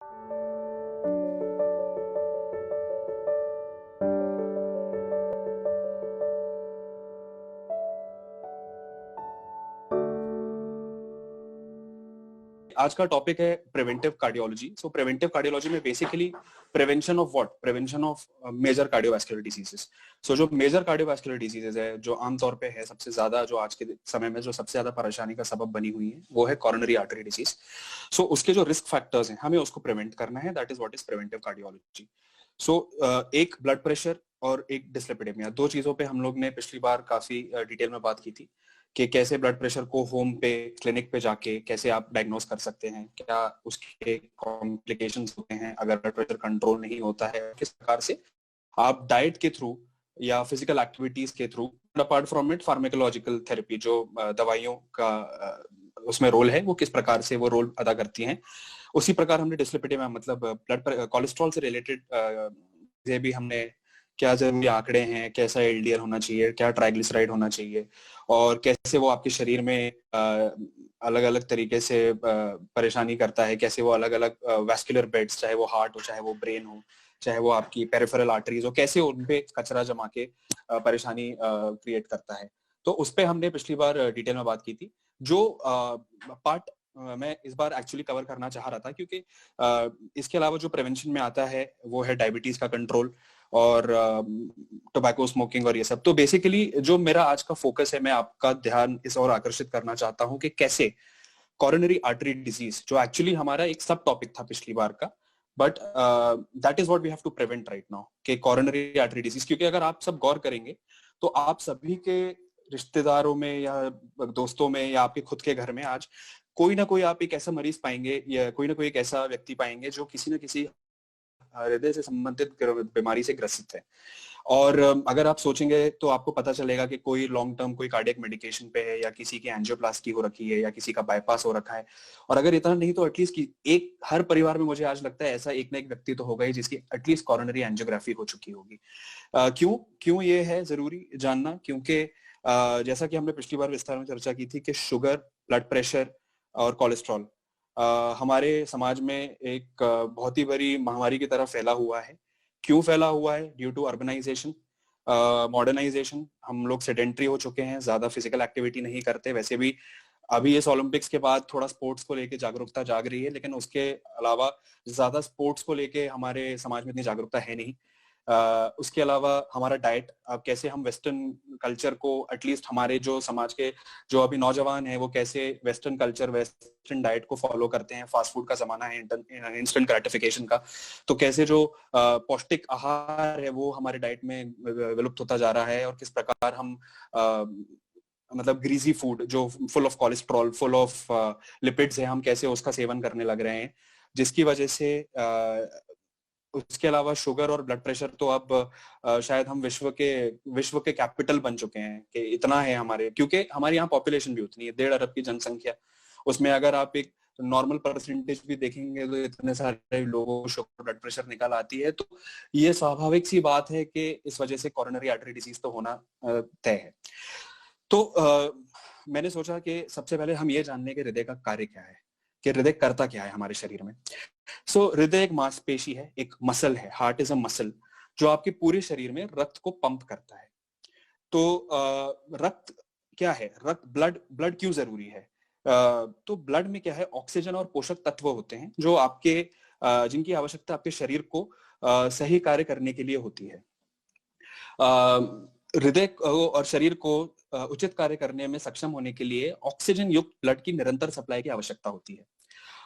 आज का टॉपिक है preventive cardiology. So preventive cardiology में basically prevention of what, prevention of major cardiovascular diseases. So जो major cardiovascular diseases है, जो आमतौर पे है सबसे ज्यादा, जो आज के समय में जो सबसे ज्यादा परेशानी का सबब बनी हुई है, वो है कॉरोनरी आर्टरी डिजीज। सो उसके जो रिस्क फैक्टर्स हैं, हमें उसको प्रिवेंट करना है। That is what is preventive cardiology. So एक ब्लड प्रेशर और एक डिस्लिपिडेमिया, दो चीजों पे हम लोग ने पिछली बार काफी डिटेल में बात की थी कि कैसे ब्लड प्रेशर को होम पे, क्लिनिक पे जाके कैसे आप डायग्नोस कर सकते हैं, क्या उसके कॉम्प्लिकेशंस होते हैं अगर ब्लड प्रेशर कंट्रोल नहीं होता है, किस प्रकार से आप डाइट के थ्रू या फिजिकल एक्टिविटीज के through, apart from it pharmacological therapy, जो दवाइयों का उसमें रोल है, वो किस प्रकार से वो रोल अदा करती हैं। उसी प्रकार हमने डिस्लिपिडेमिया मतलब ब्लड कोलेस्ट्रॉल से रिलेटेड भी हमने क्या जरूरी आंकड़े हैं, कैसा एलडीएल होना चाहिए, क्या ट्राइग्लिसराइड होना चाहिए, और कैसे वो आपके शरीर में अलग अलग तरीके से परेशानी करता है, कैसे वो अलग अलग वैस्कुलर बेड्स, चाहे वो हार्ट हो, चाहे वो ब्रेन हो, चाहे वो आपकी पेरिफेरल आर्टरीज हो, कैसे उनपे कचरा जमा के परेशानी क्रिएट करता है। तो उस पे हमने पिछली बार डिटेल में बात की थी। जो पार्ट मैं इस बार एक्चुअली कवर करना चाह रहा था, क्योंकि इसके अलावा जो प्रिवेंशन में आता है वो है डायबिटीज का कंट्रोल और टोबैको स्मोकिंग और ये सब। तो बेसिकली जो मेरा आज का फोकस है, मैं आपका ध्यान इस ओर आकर्षित करना चाहता हूं कि कैसे कॉरोनरी आर्टरी डिजीज, जो एक्चुअली हमारा एक सब टॉपिक था पिछली बार का, but that is what we have to prevent right now, कि कॉरोनरी आर्टरी डिजीज। क्योंकि अगर आप सब गौर करेंगे तो आप सभी के रिश्तेदारों में या दोस्तों में या आपके खुद के घर में आज कोई ना कोई आप एक ऐसा मरीज पाएंगे या कोई ना कोई एक ऐसा व्यक्ति पाएंगे जो किसी न किसी हृदय से संबंधित बीमारी से ग्रसित है। और अगर आप सोचेंगे तो आपको पता चलेगा कि कोई लॉन्ग टर्म कोई कार्डियक मेडिकेशन पे है, या किसी की एंजियोप्लास्टी हो रखी है, या किसी का बाईपास हो रखा है। और अगर इतना नहीं तो एटलीस्ट एक हर परिवार में मुझे आज लगता है ऐसा एक ना एक व्यक्ति तो होगा ही जिसकी एटलीस्ट कॉरोनरी एंजियोग्राफी हो चुकी होगी। क्यों क्यों ये है जरूरी जानना? क्योंकि जैसा कि हमने पिछली बार विस्तार में चर्चा की थी कि शुगर, ब्लड प्रेशर और कोलेस्ट्रॉल हमारे समाज में एक बहुत ही बड़ी महामारी की तरह फैला हुआ है। क्यों फैला हुआ है? Due to urbanisation, modernisation. हम लोग सेडेंट्री हो चुके हैं, ज्यादा फिजिकल एक्टिविटी नहीं करते। वैसे भी अभी इस ओलंपिक्स के बाद थोड़ा स्पोर्ट्स को लेके जागरूकता जाग रही है, लेकिन उसके अलावा ज्यादा स्पोर्ट्स को लेके हमारे समाज में इतनी जागरूकता है नहीं। उसके अलावा हमारा डाइट, अब कैसे हम वेस्टर्न कल्चर को, एटलीस्ट हमारे जो समाज के जो अभी नौजवान है, वो कैसे वेस्टर्न कल्चर, वेस्टर्न डाइट को फॉलो करते हैं। फास्ट फूड का जमाना है, इंस्टेंट ग्रेटिफिकेशन का। तो कैसे जो पौष्टिक आहार है वो हमारे डाइट में विलुप्त होता जा रहा है, और किस प्रकार हम मतलब ग्रीजी फूड जो full of cholesterol, full of lipids है, हम कैसे उसका सेवन करने लग रहे हैं, जिसकी वजह से उसके अलावा शुगर और ब्लड प्रेशर तो अब शायद हम विश्व के कैपिटल बन चुके हैं कि इतना है हमारे, क्योंकि हमारे यहाँ पॉपुलेशन भी उतनी है, 1.5 अरब की जनसंख्या। उसमें अगर आप एक नॉर्मल परसेंटेज भी देखेंगे तो इतने सारे लोगों को शुगर, ब्लड प्रेशर निकल आती है। तो ये स्वाभाविक सी बात है कि इस वजह से कॉरोनरी आर्टरी डिजीज तो होना तय है। तो मैंने सोचा कि सबसे पहले हम ये जानने के हृदय का कार्य क्या है, कि हृदय करता क्या है हमारे शरीर में। सो हृदय एक मांसपेशी है, एक मसल है। हार्ट इज अ मसल जो आपके पूरे शरीर में रक्त को पंप करता है। तो रक्त क्या है? रक्त, ब्लड क्यों जरूरी है? तो ब्लड में क्या है, ऑक्सीजन और पोषक तत्व होते हैं जो आपके जिनकी आवश्यकता आपके शरीर को सही कार्य करने के लिए होती है। हृदय और शरीर को उचित कार्य करने में सक्षम होने के लिए ऑक्सीजन युक्त ब्लड की निरंतर सप्लाई की आवश्यकता होती है।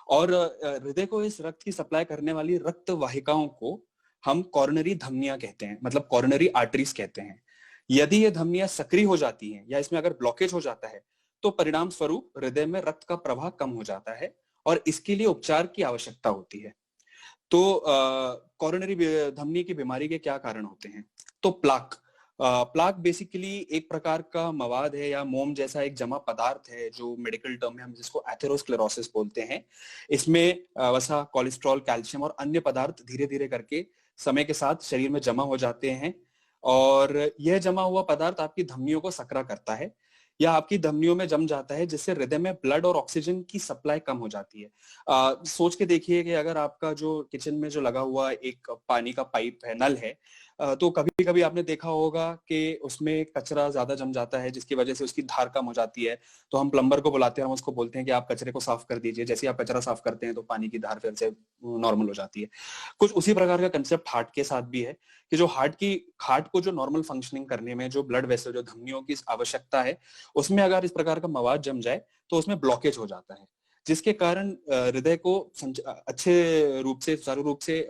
और हृदय को इस रक्त की सप्लाई करने वाली रक्त वाहिकाओं को हम कॉरोनरी धमनियां कहते हैं, मतलब कॉरोनरी आर्टरीज कहते हैं। यदि ये धमनियां सक्रिय हो जाती हैं या इसमें अगर ब्लॉकेज हो जाता है तो परिणाम स्वरूप हृदय में रक्त का प्रवाह कम हो जाता है, और इसके लिए उपचार की आवश्यकता होती है। तो कॉरोनरी धमनी की बीमारी के क्या कारण होते हैं? तो प्लाक, प्लाक बेसिकली एक प्रकार का मवाद है या मोम जैसा एक जमा पदार्थ है, जो मेडिकल टर्म में हम जिसको एथेरोस्क्लेरोसिस बोलते हैं। इसमें वसा, कोलेस्ट्रॉल, कैल्शियम और अन्य पदार्थ धीरे धीरे करके समय के साथ शरीर में जमा हो जाते हैं, और यह जमा हुआ पदार्थ आपकी धमनियों को सकरा करता है। या आपकी धमनियों में जम जाता है, जिससे हृदय में ब्लड और ऑक्सीजन की सप्लाई कम हो जाती है। सोच के देखिए कि अगर आपका जो किचन में जो लगा हुआ एक पानी का पाइप है, नल है, तो कभी कभी आपने देखा होगा कि उसमें कचरा ज्यादा जम जाता है, जिसकी वजह से उसकी धार कम हो जाती है। तो हम प्लम्बर को बुलाते हैं, हम उसको बोलते हैं कि आप कचरे को साफ कर दीजिए। जैसे आप कचरा साफ करते हैं तो पानी की धार फिर से नॉर्मल हो जाती है। कुछ उसी प्रकार का कंसेप्ट हार्ट के साथ भी है कि जो हार्ट को जो नॉर्मल फंक्शनिंग करने में जो ब्लड वेसल, जो धमनियों की आवश्यकता है, उसमें अगर इस प्रकार का मवाद जम जाए तो उसमें ब्लॉकेज हो जाता है, जिसके कारण हृदय को अच्छे रूप से, सुचारू रूप से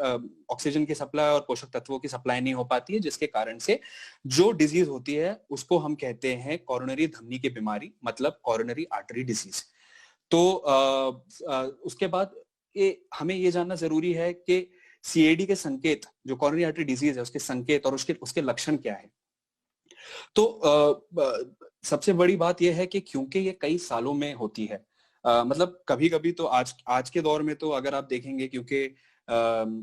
ऑक्सीजन की सप्लाई और पोषक तत्वों की सप्लाई नहीं हो पाती है, जिसके कारण से जो डिजीज होती है उसको हम कहते हैं कॉरोनरी धमनी की बीमारी, मतलब कॉरोनरी आर्टरी डिजीज। तो उसके बाद हमें ये जानना जरूरी है कि सीएडी के संकेत, जो कॉरोनरी आर्टरी डिजीज है उसके संकेत और उसके उसके लक्षण क्या है। तो सबसे बड़ी बात यह है कि क्योंकि ये कई सालों में होती है, मतलब कभी कभी तो आज के दौर में तो अगर आप देखेंगे, क्योंकि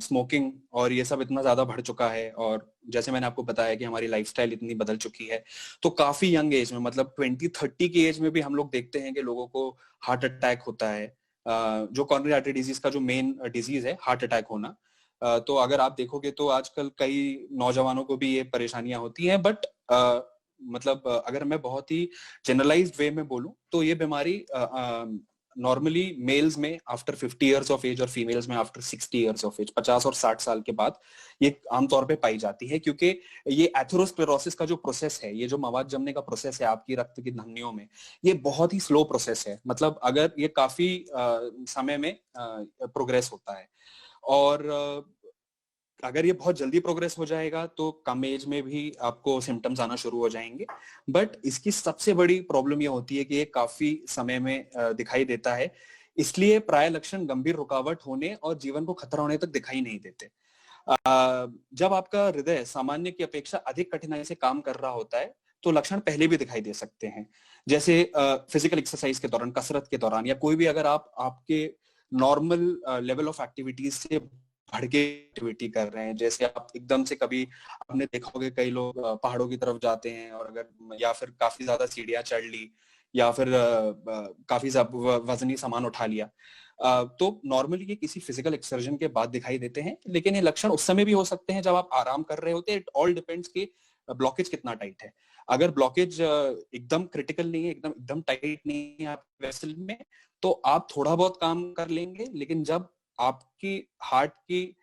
स्मोकिंग और ये सब इतना ज्यादा बढ़ चुका है, और जैसे मैंने आपको बताया कि हमारी लाइफस्टाइल इतनी बदल चुकी है, तो काफी यंग एज में, मतलब 20-30 की एज में भी हम लोग देखते हैं कि लोगों को हार्ट अटैक होता है। जो कॉरोनरी आर्टरी डिजीज का जो मेन डिजीज है हार्ट अटैक होना, तो अगर आप देखोगे तो आजकल कई नौजवानों को भी ये परेशानियां होती हैं। बट मतलब अगर मैं बहुत ही जनरलाइज्ड वे में बोलूं तो ये बीमारी नॉर्मली मेल्स में आफ्टर 50 इयर्स ऑफ एज और फीमेल्स में आफ्टर 60 इयर्स ऑफ एज, 50 और 60 साल के बाद ये आमतौर पे पाई जाती है। क्योंकि ये एथेरोस्क्लेरोसिस का जो प्रोसेस है, ये जो मवाद जमने का प्रोसेस है आपकी रक्त की धमनियों में, ये बहुत ही स्लो प्रोसेस है। मतलब अगर ये काफी समय में प्रोग्रेस होता है, और अगर ये बहुत जल्दी प्रोग्रेस हो जाएगा तो कम एज में भी आपको सिम्टम्स आना शुरू हो जाएंगे। बट इसकी सबसे बड़ी प्रॉब्लम ये होती है कि ये काफी समय में दिखाई देता है, इसलिए प्राय लक्षण गंभीर रुकावट होने और जीवन को खतरा होने तक दिखाई नहीं देते। जब आपका हृदय सामान्य की अपेक्षा अधिक कठिनाई से काम कर रहा होता है तो लक्षण पहले भी दिखाई दे सकते हैं, जैसे फिजिकल एक्सरसाइज के दौरान, कसरत के दौरान, या कोई भी अगर आप आपके नॉर्मल लेवल ऑफ एक्टिविटीज से बढ़ के एक्टिविटी कर रहे हैं। जैसे आप एकदम से, कभी आपने देखा होगा कई लोग पहाड़ों की तरफ जाते हैं, और अगर या फिर काफी ज्यादा सीढ़ियां चढ़ ली, या फिर काफी वजनी सामान उठा लिया, तो नॉर्मली ये किसी फिजिकल एक्सर्जन के बाद दिखाई देते हैं। लेकिन ये लक्षण उस समय भी हो सकते हैं जब आप आराम कर रहे होते हैं। इट ऑल डिपेंड्स कि ब्लॉकेज कितना टाइट है। अगर ब्लॉकेज एकदम क्रिटिकल नहीं है, एकदम एकदम टाइट नहीं है आप वेसल में, तो आप थोड़ा बहुत काम कर लेंगे। लेकिन जब आपकी हार्ट की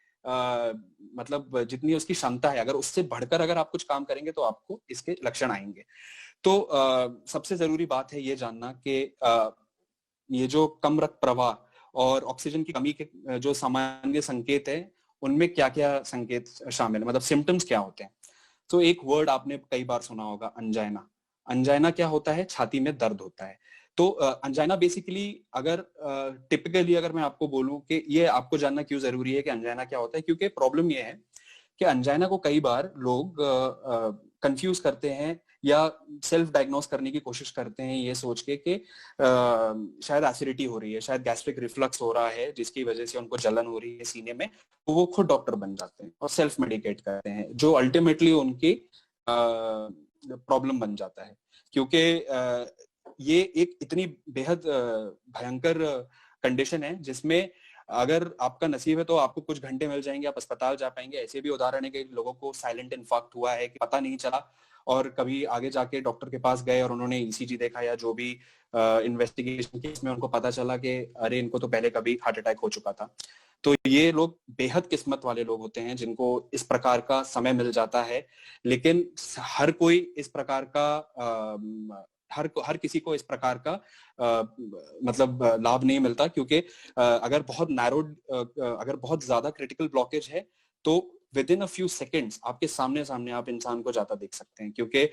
मतलब जितनी उसकी क्षमता है, अगर उससे बढ़कर अगर आप कुछ काम करेंगे तो आपको इसके लक्षण आएंगे। तो सबसे जरूरी बात है ये जानना कि ये जो कम रक्त प्रवाह और ऑक्सीजन की कमी के जो सामान्य संकेत है, उनमें क्या क्या संकेत शामिल है, मतलब सिम्टम्स क्या होते हैं। तो एक वर्ड आपने कई बार सुना होगा, अंजाइना। अंजाइना क्या होता है? छाती में दर्द होता है। तो अंजाइना बेसिकली, अगर टिपिकली अगर मैं आपको बोलूं कि ये आपको जानना क्यों जरूरी है कि अंजाइना क्या होता है, क्योंकि प्रॉब्लम ये है कि अंजाइना को कई बार लोग कंफ्यूज करते हैं या सेल्फ डायग्नोस करने की कोशिश करते हैं ये सोच के कि शायद एसिडिटी हो रही है, शायद गैस्ट्रिक रिफ्लक्स हो रहा है जिसकी वजह से उनको जलन हो रही है सीने में। तो वो खुद डॉक्टर बन जाते हैं और सेल्फ मेडिकेट करते हैं, जो अल्टीमेटली उनकी प्रॉब्लम बन जाता है। क्योंकि ये एक इतनी बेहद भयंकर कंडीशन है जिसमें अगर आपका नसीब है तो आपको कुछ घंटे मिल जाएंगे, आप अस्पताल जा पाएंगे। ऐसे भी उदाहरण है कि लोगों को साइलेंट इन्फार्क्ट हुआ है कि पता नहीं चला, और कभी आगे जाके डॉक्टर के पास गए और उन्होंने ईसीजी देखा या जो भी इन्वेस्टिगेशन की, इसमें उनको पता चला कि अरे इनको तो पहले कभी हार्ट अटैक हो चुका था। तो ये लोग बेहद किस्मत वाले लोग होते हैं जिनको इस प्रकार का समय मिल जाता है। लेकिन हर कोई इस प्रकार का हर किसी को इस प्रकार का मतलब लाभ नहीं मिलता, क्योंकि अगर बहुत नैरो, अगर बहुत ज्यादा क्रिटिकल ब्लॉकेज है तो with in a few seconds आपके सामने सामने आप इंसान को जाता देख सकते हैं। क्योंकि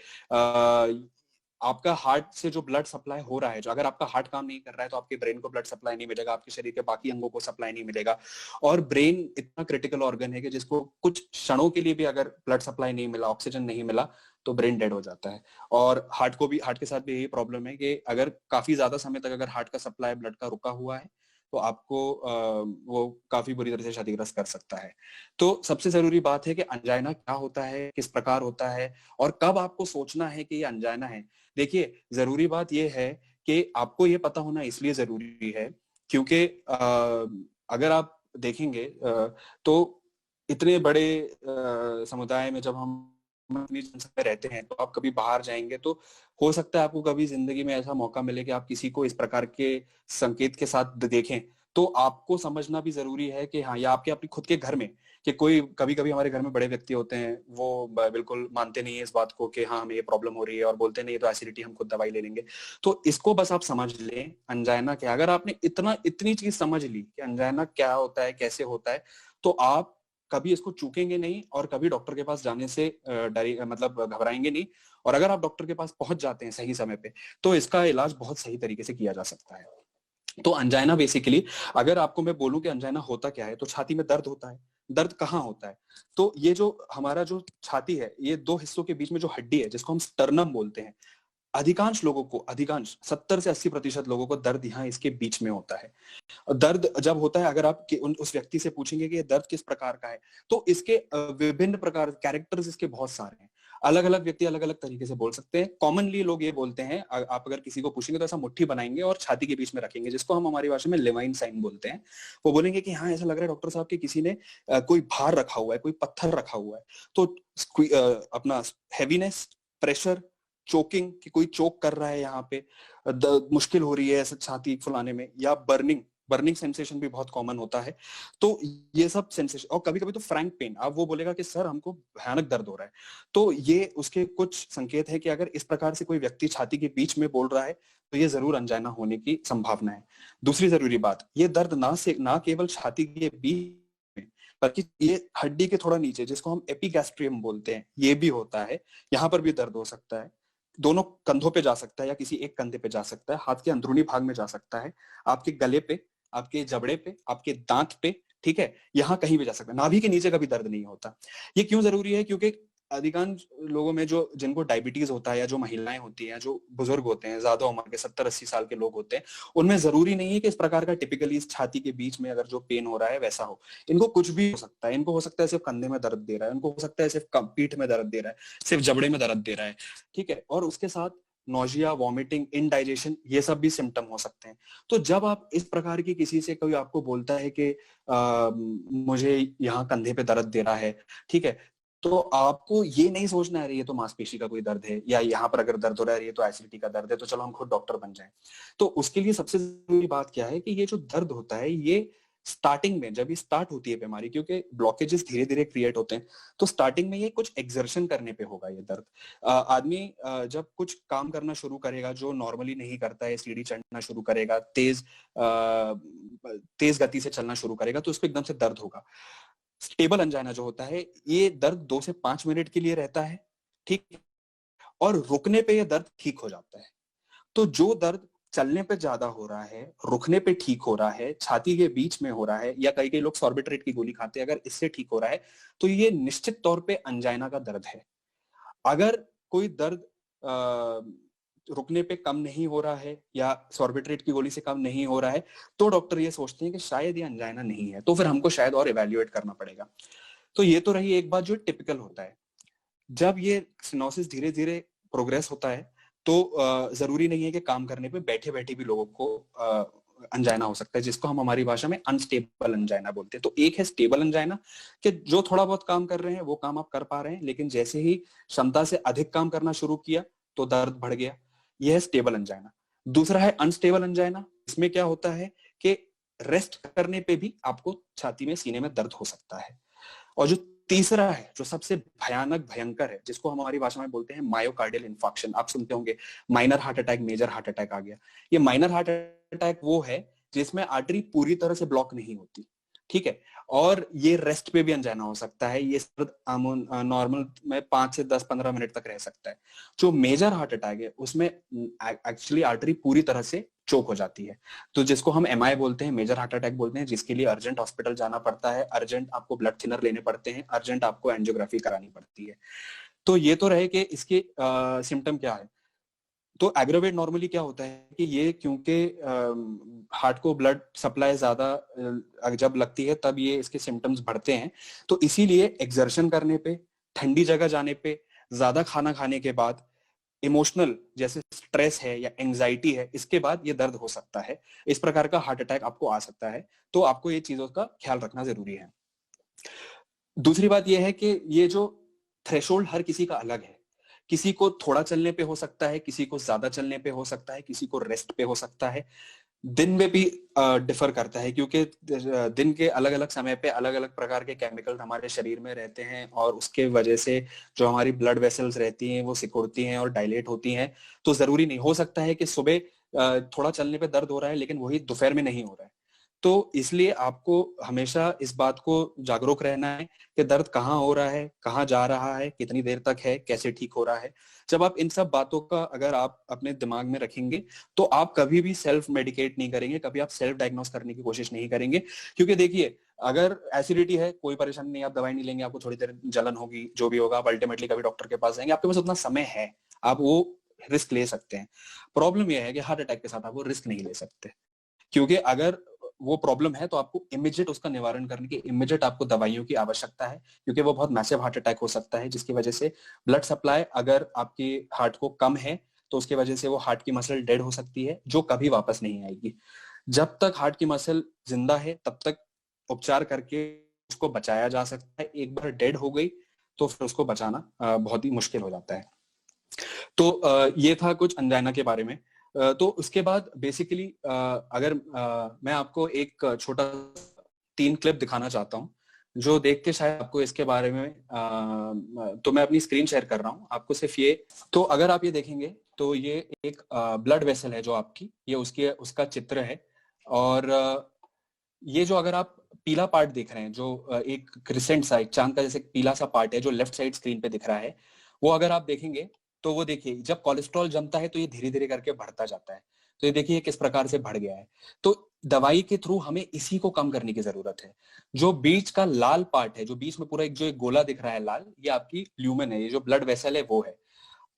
आपका हार्ट से जो ब्लड सप्लाई हो रहा है, जो अगर आपका हार्ट काम नहीं कर रहा है तो आपके ब्रेन को ब्लड सप्लाई नहीं मिलेगा, आपके शरीर के बाकी अंगों को सप्लाई नहीं मिलेगा। और ब्रेन इतना क्रिटिकल ऑर्गन है कि जिसको कुछ क्षणों के लिए भी अगर ब्लड सप्लाई नहीं मिला, ऑक्सीजन नहीं मिला, तो ब्रेन डेड हो जाता है। और हार्ट के साथ भी यही प्रॉब्लम है कि अगर काफी ज्यादा समय तक अगर हार्ट का सप्लाई ब्लड का रुका हुआ है तो आपको वो काफी बुरी तरह से क्षतिग्रस्त कर सकता है। तो सबसे जरूरी बात है कि अंजाइना क्या होता है, किस प्रकार होता है और कब आपको सोचना है कि ये अंजाइना है। देखिए, जरूरी बात ये है कि आपको ये पता होना इसलिए जरूरी है क्योंकि अगर आप देखेंगे तो इतने बड़े समुदाय में जब हम अपनी जनसंख्या में रहते हैं, तो आप कभी बाहर जाएंगे तो हो सकता है आपको कभी जिंदगी में ऐसा मौका मिले कि आप किसी को इस प्रकार के संकेत के साथ देखें। तो आपको समझना भी जरूरी है कि हाँ, या आपके अपने खुद के घर में कि कोई कभी कभी हमारे घर में बड़े व्यक्ति होते हैं, वो बिल्कुल मानते नहीं है इस बात को कि हाँ हमें ये प्रॉब्लम हो रही है और बोलते नहीं तो एसिडिटी, हम खुद दवाई ले लेंगे। तो इसको बस आप समझ लें अंजाइना क्या। अगर आपने इतनी चीज समझ ली कि अंजाइना क्या होता है, कैसे होता है, तो आप कभी इसको चूकेंगे नहीं और कभी डॉक्टर के पास जाने से मतलब घबराएंगे नहीं। और अगर आप डॉक्टर के पास पहुंच जाते हैं सही समय पे, तो इसका इलाज बहुत सही तरीके से किया जा सकता है। तो अंजाइना बेसिकली, अगर आपको मैं बोलूं कि अंजाइना होता क्या है, तो छाती में दर्द होता है। दर्द कहाँ होता है? तो ये जो हमारा जो छाती है, ये दो हिस्सों के बीच में जो हड्डी है जिसको हम स्टर्नम बोलते हैं, अधिकांश लोगों को, अधिकांश 70 से 80% लोगों को दर्द यहाँ इसके बीच में होता है। दर्द जब होता है, अगर आप उस व्यक्ति से पूछेंगे कि ये दर्द किस प्रकार का है, तो इसके विभिन्न प्रकार कैरेक्टर्स इसके बहुत सारे हैं। अलग अलग व्यक्ति अलग अलग तरीके से बोल सकते हैं। कॉमनली लोग ये बोलते हैं, आप अगर किसी को पूछेंगे तो ऐसा मुट्ठी बनाएंगे और छाती के बीच में रखेंगे, जिसको हम हमारी भाषा में लेवाइन साइन बोलते हैं। वो बोलेंगे कि हाँ ऐसा लग रहा है डॉक्टर साहब कि किसी ने कोई भार रखा हुआ है, कोई पत्थर रखा हुआ है। तो अपना हैवीनेस, प्रेशर, चोकिंग कि कोई चोक कर रहा है, यहाँ पे मुश्किल हो रही है ऐसे छाती फुलाने में, या बर्निंग, बर्निंग सेंसेशन भी बहुत कॉमन होता है। तो ये सब सेंसेशन, और कभी कभी तो फ्रैंक पेन, अब वो बोलेगा कि सर हमको भयानक दर्द हो रहा है। तो ये उसके कुछ संकेत है कि अगर इस प्रकार से कोई व्यक्ति छाती के बीच में बोल रहा है, तो ये जरूर अंजाइना होने की संभावना है। दूसरी जरूरी बात, ये दर्द ना केवल छाती के बीच में, बल्कि ये हड्डी के थोड़ा नीचे, जिसको हम एपिगैस्ट्रियम बोलते हैं, ये भी होता है। यहाँ पर भी दर्द हो सकता है। दोनों कंधों पे जा सकता है या किसी एक कंधे पे जा सकता है, हाथ के अंदरूनी भाग में जा सकता है, आपके गले पे, आपके जबड़े पे, आपके दांत पे, ठीक है, यहाँ कहीं भी जा सकता है। नाभि के नीचे कभी दर्द नहीं होता। ये क्यों जरूरी है? क्योंकि अधिकांश लोगों में जो जिनको डायबिटीज होता है, या जो महिलाएं होती हैं, जो बुजुर्ग होते हैं, ज्यादा उम्र के 70-80 साल के लोग होते हैं, उनमें जरूरी नहीं है कि इस प्रकार का टिपिकली इस छाती के बीच में अगर जो पेन हो रहा है वैसा हो। इनको कुछ भी हो सकता है। इनको हो सकता है सिर्फ कंधे में दर्द दे रहा है, इनको हो सकता है सिर्फ पीठ में दर्द दे रहा है, सिर्फ जबड़े में दर्द दे रहा है, ठीक है, और उसके साथ नोजिया, वॉमिटिंग, इनडाइजेशन, ये सब भी सिम्टम हो सकते हैं। तो जब आप इस प्रकार की किसी से, कोई आपको बोलता है कि मुझे यहाँ कंधे पे दर्द दे रहा है, ठीक है, तो आपको ये नहीं सोचना है ये तो मांसपेशी का कोई दर्द है, या यहाँ पर अगर दर्द हो रहा है ये तो एसिडिटी का दर्द है, तो चलो हम खुद डॉक्टर बन जाएं। तो उसके लिए सबसे जरूरी बात क्या है कि ये जो दर्द होता है, ये स्टार्टिंग में जब ये स्टार्ट होती है बीमारी, क्योंकि ब्लॉकेजेस धीरे धीरे क्रिएट होते हैं, तो स्टार्टिंग में ये कुछ एक्सर्शन करने पे होगा ये दर्द। आदमी जब कुछ काम करना शुरू करेगा जो नॉर्मली नहीं करता है, सीढ़ी चढ़ना शुरू करेगा, तेज गति से चलना शुरू करेगा, तो उसको एकदम से दर्द होगा। स्टेबल अंजाइना जो होता है, ये दर्द 2 से 5 मिनट के लिए रहता है, ठीक, और रुकने पे ये दर्द ठीक हो जाता है। तो जो दर्द चलने पे ज्यादा हो रहा है, रुकने पे ठीक हो रहा है, छाती के बीच में हो रहा है, या कई कई लोग सॉर्बिट्रेट की गोली खाते हैं, अगर इससे ठीक हो रहा है, तो ये निश्चित तौर पे अंजाइना का दर्द है। अगर कोई दर्द रुकने पे कम नहीं हो रहा है, या सॉर्बिट्रेट की गोली से कम नहीं हो रहा है, तो डॉक्टर ये सोचते हैं कि शायद ये अंजाइना नहीं है, तो फिर हमको शायद और इवेल्युएट करना पड़ेगा। तो ये तो रही एक बात जो टिपिकल होता है। जब ये सिनोसिस धीरे धीरे प्रोग्रेस होता है, तो जरूरी नहीं है कि काम करने पे बैठे बैठे भी लोगों को अंजाइना हो सकता है, जिसको हम हमारी भाषा में अनस्टेबल अंजाइना बोलते हैं। तो एक है स्टेबल अंजाइना, कि जो थोड़ा बहुत काम कर रहे हैं वो काम आप कर पा रहे हैं, लेकिन जैसे ही क्षमता से अधिक काम करना शुरू किया तो दर्द बढ़ गया, यह है स्टेबल अंजाइना। दूसरा है अनस्टेबल अंजाइना। इसमें क्या होता है कि रेस्ट करने पे भी आपको छाती में, सीने में दर्द हो सकता है। और जो तीसरा है, जो सबसे भयानक भयंकर है, जिसको हम हमारी भाषा में बोलते हैं मायोकार्डियल इंफार्क्शन। आप सुनते होंगे minor heart attack, major heart attack आ गया। ये माइनर हार्ट अटैक वो है जिसमें आर्टरी पूरी तरह से ब्लॉक नहीं होती, ठीक है, और ये रेस्ट पे भी अंजाइना हो सकता है। ये नॉर्मल में 5 से 10-15 मिनट तक रह सकता है। जो मेजर हार्ट अटैक है, उसमें एक्चुअली आर्टरी पूरी तरह से चोक हो जाती है, तो जिसको हम एमआई बोलते हैं, मेजर हार्ट अटैक बोलते हैं, जिसके लिए अर्जेंट हॉस्पिटल जाना पड़ता है, अर्जेंट आपको ब्लड थिनर लेने पड़ते हैं, अर्जेंट आपको एंजियोग्राफी करानी पड़ती है। तो ये तो रहे कि इसके सिम्टम क्या है। तो एग्रोवेट नॉर्मली क्या होता है कि ये क्योंकि हार्ट को ब्लड सप्लाई ज्यादा जब लगती है तब ये इसके सिम्टम्स बढ़ते हैं, तो इसीलिए एक्सर्शन करने पे, ठंडी जगह जाने पे, ज्यादा खाना खाने के बाद, इमोशनल जैसे स्ट्रेस है या एंजाइटी है, इसके बाद ये दर्द हो सकता है, इस प्रकार का हार्ट अटैक आपको आ सकता है। तो आपको ये चीजों का ख्याल रखना जरूरी है। दूसरी बात यह है कि ये जो थ्रेशोल्ड हर किसी का अलग है। किसी को थोड़ा चलने पे हो सकता है, किसी को ज्यादा चलने पे हो सकता है, किसी को रेस्ट पे हो सकता है, दिन में भी डिफर करता है, क्योंकि दिन के अलग अलग समय पे अलग अलग प्रकार के केमिकल हमारे शरीर में रहते हैं और उसके वजह से जो हमारी ब्लड वेसल्स रहती हैं वो सिकुड़ती हैं और डायलेट होती हैं। तो जरूरी नहीं हो सकता है कि सुबह थोड़ा चलने पे दर्द हो रहा है लेकिन वही दोपहर में नहीं हो रहा है। तो इसलिए आपको हमेशा इस बात को जागरूक रहना है कि दर्द कहाँ हो रहा है, कहाँ जा रहा है, कितनी देर तक है, कैसे ठीक हो रहा है। जब आप इन सब बातों का अगर आप अपने दिमाग में रखेंगे तो आप कभी भी सेल्फ मेडिकेट नहीं करेंगे, कभी आप सेल्फ डायग्नोस करने की कोशिश नहीं करेंगे। क्योंकि देखिए, अगर एसिडिटी है, कोई परेशानी नहीं, आप दवाई नहीं लेंगे, आपको थोड़ी देर जलन होगी, जो भी होगा, आप अल्टीमेटली कभी डॉक्टर के पास जाएंगे, आपके पास उतना समय है, आप वो रिस्क ले सकते हैं। प्रॉब्लम यह है कि हार्ट अटैक के साथ आप वो रिस्क नहीं ले सकते, क्योंकि अगर वो प्रॉब्लम है तो आपको इमीडिएट उसका निवारण करने की इमीडिएट आपको दवाइयों की आवश्यकता है, क्योंकि वो बहुत मैसिव हार्ट अटैक हो सकता है, जिसकी वजह से ब्लड सप्लाई अगर आपकी हार्ट को कम है तो उसकी वजह से वो हार्ट की मसल डेड हो सकती है, जो कभी वापस नहीं आएगी। जब तक हार्ट की मसल जिंदा है तब तक उपचार करके उसको बचाया जा सकता है, एक बार डेड हो गई तो फिर उसको बचाना बहुत ही मुश्किल हो जाता है। तो ये था कुछ अंजाइना के बारे में। तो उसके बाद बेसिकली अगर मैं आपको एक छोटा 3 क्लिप दिखाना चाहता हूँ, जो देख के शायद आपको इसके बारे में तो मैं अपनी स्क्रीन शेयर कर रहा हूँ आपको सिर्फ ये। तो अगर आप ये देखेंगे तो ये एक ब्लड वेसल है जो आपकी, ये उसका चित्र है। और ये जो अगर आप पीला पार्ट देख रहे हैं, जो एक क्रिसेंट सा, एक चांद का जैसे पीला सा पार्ट है जो लेफ्ट साइड स्क्रीन पे दिख रहा है, वो अगर आप देखेंगे तो वो देखिए, जब कोलेस्ट्रॉल जमता है तो ये धीरे धीरे करके बढ़ता जाता है। तो ये देखिए किस प्रकार से बढ़ गया है। तो दवाई के थ्रू हमें इसी को कम करने की जरूरत है। जो बीच का लाल पार्ट है, जो बीच में पूरा एक गोला दिख रहा है लाल, ये आपकी ल्यूमेन है, ये जो ब्लड वेसल है वो है।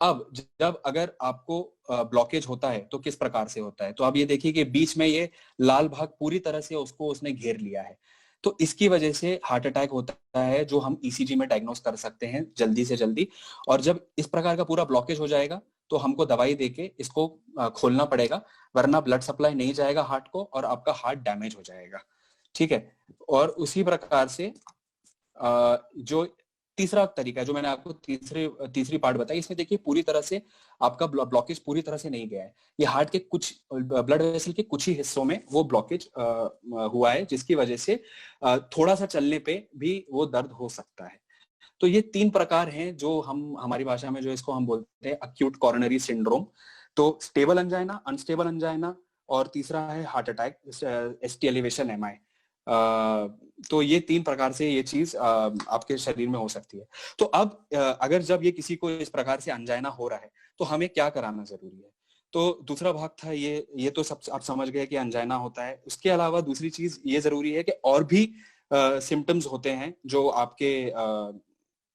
अब जब अगर आपको ब्लॉकेज होता है तो किस प्रकार से होता है, तो आप ये देखिए कि बीच में ये लाल भाग पूरी तरह से उसको उसने घेर लिया है। तो इसकी वजह से हार्ट अटैक होता है, जो हम ईसीजी में डायग्नोस कर सकते हैं जल्दी से जल्दी। और जब इस प्रकार का पूरा ब्लॉकेज हो जाएगा तो हमको दवाई देके इसको खोलना पड़ेगा, वरना ब्लड सप्लाई नहीं जाएगा हार्ट को और आपका हार्ट डैमेज हो जाएगा। ठीक है। और उसी प्रकार से जो तीसरा तरीका है, जो मैंने आपको तीसरी पार्ट बताई, इसमें देखिए पूरी तरह से आपका ब्लॉकेज पूरी तरह से नहीं गया है। ये हार्ट के कुछ ब्लड वेसल के कुछ ही हिस्सों में वो ब्लॉकेज हुआ है, जिसकी वजह से थोड़ा सा चलने पे भी वो दर्द हो सकता है। तो ये 3 प्रकार हैं जो हम हमारी भाषा में जो इसको हम बोलते हैं अक्यूट कोरोनरी सिंड्रोम। तो स्टेबल अंजाइना, अनस्टेबल अंजाइना, और तीसरा है heart attack, ST elevation MI. तो ये 3 प्रकार से ये चीज आपके शरीर में हो सकती है। तो अब अगर जब ये किसी को इस प्रकार से अंजाइना हो रहा है तो हमें क्या कराना जरूरी है। तो दूसरा भाग था ये तो सब आप समझ गए कि अंजाइना होता है। उसके अलावा दूसरी चीज ये जरूरी है कि और भी सिम्टम्स होते हैं जो आपके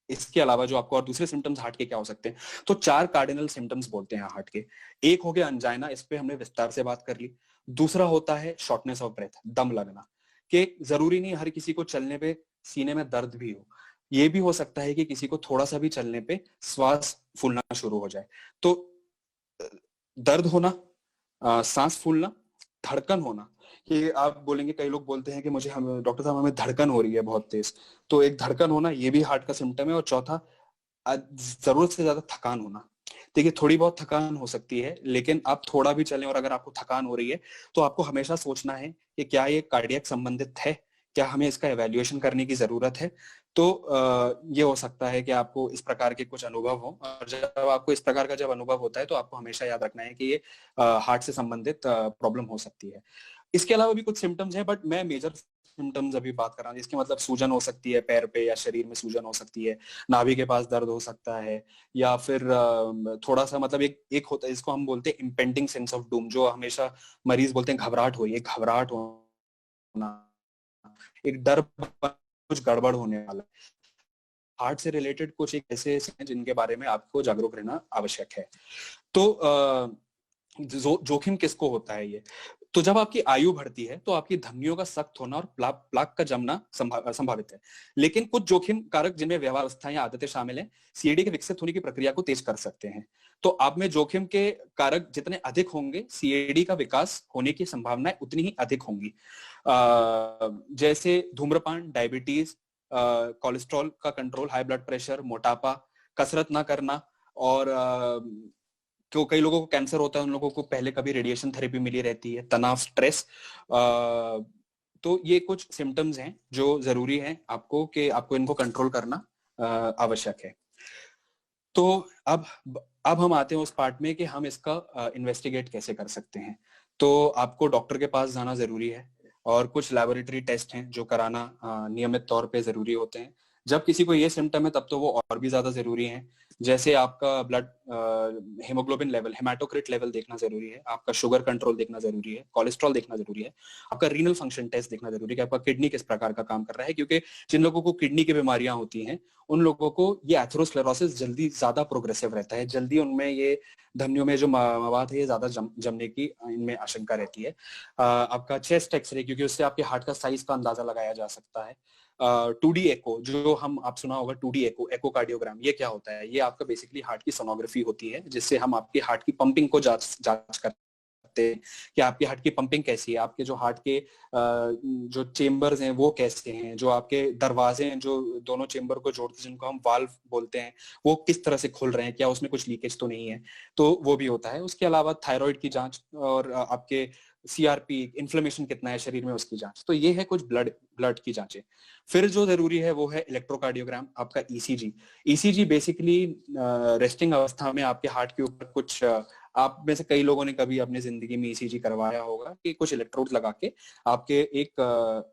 इसके अलावा जो आपको और दूसरे सिम्टम्स हार्ट के क्या हो सकते हैं। तो 4 कार्डिनल सिम्टम्स बोलते हैं हार्ट के। एक हो गया अंजाइना, इस पे हमने विस्तार से बात कर ली। दूसरा होता है शॉर्टनेस ऑफ ब्रेथ, दम लगना, कि जरूरी नहीं हर किसी को चलने पे सीने में दर्द भी हो। ये भी हो सकता है कि किसी को थोड़ा सा भी चलने पे श्वास फूलना शुरू हो जाए। तो दर्द होना, सांस फूलना, धड़कन होना, कि आप बोलेंगे, कई लोग बोलते हैं कि मुझे हम डॉक्टर साहब हमें धड़कन हो रही है बहुत तेज, तो एक धड़कन होना ये भी हार्ट का सिम्टम है। और चौथा जरूरत से ज्यादा थकान होना। देखिए थोड़ी बहुत थकान हो सकती है, लेकिन आप थोड़ा भी चलें और अगर आपको थकान हो रही है तो आपको हमेशा सोचना है कि क्या ये कार्डियक संबंधित है, क्या हमें इसका एवेल्युएशन करने की जरूरत है। तो ये हो सकता है कि आपको इस प्रकार के कुछ अनुभव हो, और जब आपको इस प्रकार का जब अनुभव होता है तो आपको हमेशा याद रखना है कि ये हार्ट से संबंधित प्रॉब्लम हो सकती है। इसके अलावा भी कुछ सिम्टम्स हैं, बट मैं मेजर सिम्टम्स अभी बात कर रहा हूँ। इसके मतलब सूजन हो सकती है पैर पे या शरीर में सूजन हो सकती है, नाभि के पास दर्द हो सकता है, या फिर थोड़ा सा मतलब एक होता है इसको हम बोलते हैं इम्पेंडिंग सेंस ऑफ डूम, जो हमेशा मरीज बोलते हैं घबराहट हुई है, घबराहट होना, एक डर, कुछ गड़बड़ होने वाला है। हार्ट से रिलेटेड कुछ एक ऐसे हैं जिनके बारे में आपको जागरूक रहना आवश्यक है। तो जोखिम किसको होता है ये? तो जब आपकी आयु बढ़ती है तो आपकी धमनियों का सख्त होना और प्लाक का जमना संभावित है। लेकिन कुछ जोखिम कारक जिनमें व्यवहार अवस्थाएं या आदतें शामिल हैं, सीएडी के विकसित होने की प्रक्रिया को तेज कर सकते हैं। तो आप में जोखिम के कारक जितने अधिक होंगे, सीएडी का विकास होने की संभावनाएं उतनी ही अधिक होंगी। जैसे धूम्रपान, डायबिटीज, कोलेस्ट्रॉल का कंट्रोल, हाई ब्लड प्रेशर, मोटापा, कसरत ना करना, और तो कई लोगों को कैंसर होता है, उन लोगों को पहले कभी रेडिएशन थेरेपी मिली रहती है, तनाव, स्ट्रेस। तो ये कुछ सिम्टम्स हैं जो जरूरी है आपको कि आपको इनको कंट्रोल करना आवश्यक है। तो अब हम आते हैं उस पार्ट में कि हम इसका इन्वेस्टिगेट कैसे कर सकते हैं। तो आपको डॉक्टर के पास जाना जरूरी है और कुछ लैबोरेटरी टेस्ट हैं जो कराना नियमित तौर पे जरूरी होते हैं। जब किसी को ये सिम्टम है तब तो वो और भी ज्यादा जरूरी है। जैसे आपका blood haemoglobin level, haematocrit level देखना जरूरी है, आपका शुगर कंट्रोल देखना जरूरी है, कोलेस्ट्रॉल देखना जरूरी है, आपका रीनल फंक्शन टेस्ट देखना जरूरी है कि आपका किडनी किस प्रकार का काम कर रहा है। क्योंकि जिन लोगों को किडनी की बीमारियां होती हैं उन लोगों को ये एथेरोस्क्लेरोसिस जल्दी ज्यादा प्रोग्रेसिव रहता है, जल्दी उनमें ये धमनियों में जो मवाद है ये ज्यादा जमने की इनमें आशंका रहती है। आपका चेस्ट एक्सरे, क्योंकि उससे आपके हार्ट का साइज का अंदाजा लगाया जा सकता है। 2D एको, जो हम आप सुना होगा 2D एको, एकोकार्डियोग्राम, ये क्या होता है? ये आपका बेसिकली हार्ट की सोनोग्राफी होती है, जिससे हम आपके हार्ट की पंपिंग को जांच करते हैं कि आपके हार्ट की पंपिंग कैसी है, आपके जो हार्ट के जो चेम्बर्स हैं वो कैसे हैं, जो आपके दरवाजे हैं जो दोनों चेम्बर को जोड़ते हैं जिनको हम वाल्व बोलते हैं, वो किस तरह से खुल रहे हैं, क्या उसमें कुछ लीकेज तो नहीं है। तो वो भी होता है। उसके अलावा थायराइड की जांच और आपके सीआरपी, इन्फ्लेमेशन कितना है शरीर में, उसकी जांच। तो ये है कुछ ब्लड की जांचें। फिर जो जरूरी है वो है इलेक्ट्रोकार्डियोग्राम, आपका ईसीजी। ईसीजी बेसिकली रेस्टिंग अवस्था में आपके हार्ट के ऊपर कुछ आप में से कई लोगों ने कभी अपनी जिंदगी में ईसीजी करवाया होगा कि कुछ इलेक्ट्रोड लगा के आपके एक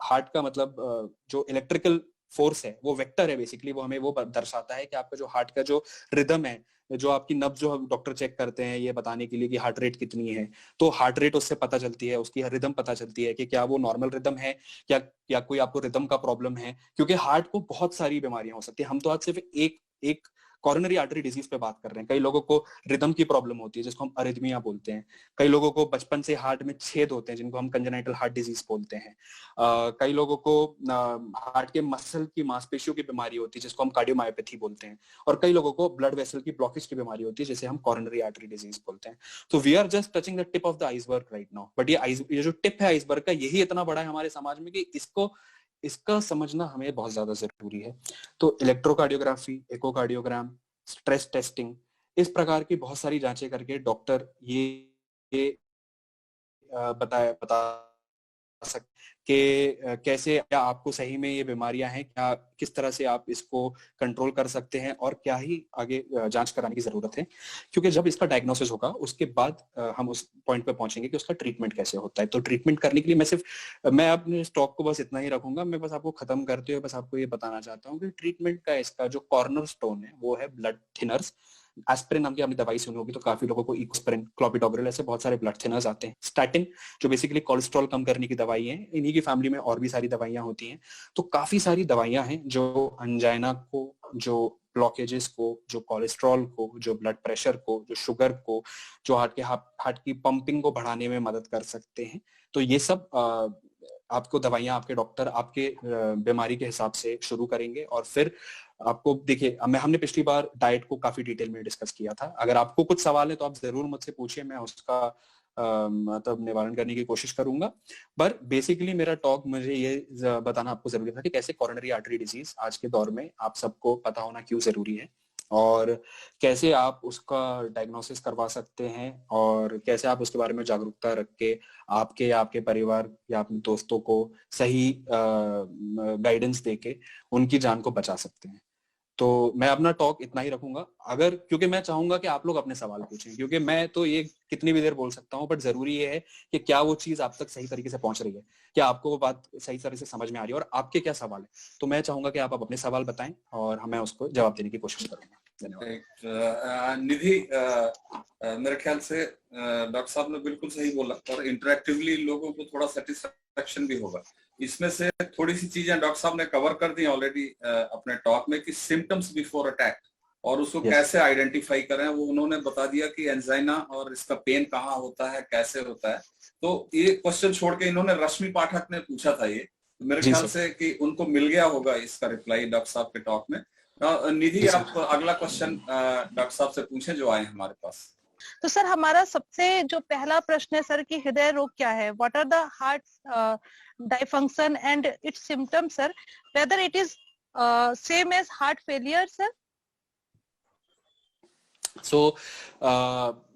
हार्ट का मतलब जो इलेक्ट्रिकल फोर्स है वो वेक्टर है बेसिकली, वो हमें वो दर्शाता है कि आपका जो हार्ट का जो रिदम है, जो आपकी नब्ज जो डॉक्टर चेक करते हैं ये बताने के लिए कि हार्ट रेट कितनी है। तो हार्ट रेट उससे पता चलती है, उसकी रिदम पता चलती है कि क्या वो नॉर्मल रिदम है, क्या कोई आपको रिदम का प्रॉब्लम है। क्योंकि हार्ट को बहुत सारी बीमारियां हो सकती है। हम तो आज सिर्फ एक एक कॉरोनरी आर्टरी डिजीज पे बात कर रहे हैं। कई लोगों को रिदम की प्रॉब्लम होती है जिसको हम अरिथमिया बोलते हैं। कई लोगों को बचपन से हार्ट में छेद होते हैं जिनको हम कंजेनाइटल हार्ट डिजीज बोलते हैं। कई लोगों को हार्ट के मसल की मांसपेशियों की बीमारी होती है जिसको हम कार्डियोमायोपैथी बोलते हैं। और कई लोगों को ब्लड वेसल की ब्लॉकेज की बीमारी होती है जिसे हम कॉरोनरी आर्टरी डिजीज बोलते हैं। तो we are just touching the tip of the iceberg right now. But ये जो टिप है आइसबर्ग का, यही इतना बड़ा है हमारे समाज में कि इसका समझना हमें बहुत ज्यादा जरूरी है। तो इलेक्ट्रोकार्डियोग्राफी, एकोकार्डियोग्राम, स्ट्रेस टेस्टिंग, इस प्रकार की बहुत सारी जांचें करके डॉक्टर ये बता सकते कि कैसे, क्या आपको सही में ये बीमारियां हैं, क्या किस तरह से आप इसको कंट्रोल कर सकते हैं और क्या ही आगे जांच कराने की जरूरत है। क्योंकि जब इसका डायग्नोसिस होगा उसके बाद हम उस पॉइंट पे पहुंचेंगे कि उसका ट्रीटमेंट कैसे होता है। तो ट्रीटमेंट करने के लिए मैं अपने स्टॉक को बस इतना ही रखूंगा। मैं बस आपको खत्म करते हुए बस आपको ये बताना चाहता हूँ कि ट्रीटमेंट का इसका जो कॉर्नर स्टोन है वो है ब्लड थिनर्स। एस्पिरिन नाम की आपने दवाई सुनी होगी तो काफी लोगों को इकोस्प्रिन, क्लोपिडोग्रेल, ऐसे बहुत सारे ब्लड थिनर्स आते हैं। स्टैटिन जो बेसिकली कोलेस्ट्रॉल कम करने की दवाई है। इन्हीं की फैमिली में और भी सारी दवाइयां होती हैं। तो काफी सारी दवाइयां हैं जो अंजाइना को, जो ब्लॉकेजेस को, जो कोलेस्ट्रॉल को, जो ब्लड प्रेशर को, जो शुगर को, जो हार्ट की पंपिंग को बढ़ाने में मदद कर सकते हैं। तो ये सब आपको दवाइयां आपके डॉक्टर आपके बीमारी के हिसाब से शुरू करेंगे। और फिर आपको देखिए, हमने पिछली बार डाइट को काफी डिटेल में डिस्कस किया था। अगर आपको कुछ सवाल है तो आप जरूर मुझसे पूछिए, मैं उसका मतलब निवारण करने की कोशिश करूंगा। पर बेसिकली मेरा टॉक मुझे ये बताना आपको जरूरी था कि कैसे कॉरोनरी आर्टरी डिजीज आज के दौर में आप सबको पता होना क्यों जरूरी है, और कैसे आप उसका डायग्नोसिस करवा सकते हैं, और कैसे आप उसके बारे में जागरूकता रख के आपके या आपके परिवार या अपने दोस्तों को सही गाइडेंस देके उनकी जान को बचा सकते हैं। तो मैं अपना टॉक इतना ही रखूंगा, अगर क्योंकि मैं चाहूंगा कि आप लोग अपने सवाल पूछें, क्योंकि मैं तो ये कितनी भी देर बोल सकता हूँ, बट जरूरी ये है कि क्या वो चीज आप तक सही तरीके से पहुंच रही है, क्या आपको वो बात सही तरह से समझ में आ रही है और आपके क्या सवाल है। तो मैं चाहूंगा कि आप अपने सवाल बताएं और हमें उसको जवाब देने की कोशिश करूंगा। धन्यवाद। निधि, मेरे ख्याल से डॉक्टर साहब ने बिल्कुल सही बोला और इंटरेक्टिवली लोगों को थोड़ा सेटिस्फेक्शन भी होगा। इसमें से थोड़ी सी चीजें डॉक्टर साहब ने कवर कर दी ऑलरेडी अपने टॉक में कि सिम्टम्स बिफोर अटैक और उसको कैसे आइडेंटिफाई करें, वो उन्होंने बता दिया कि एंजाइना और इसका पेन कहाँ होता है, कैसे होता है। तो ये क्वेश्चन छोड़ के इन्होंने रश्मि पाठक ने पूछा था ये, तो मेरे ख्याल से कि उनको मिल गया होगा इसका रिप्लाई डॉक्टर साहब के टॉक में। निधि, आप अगला क्वेश्चन डॉक्टर साहब से पूछें जो आए हमारे पास। तो सर हमारा सबसे जो पहला प्रश्न है सर कि हृदय रोग क्या है, what are the heart dysfunction and its symptoms sir, whether it is same as heart failure sir.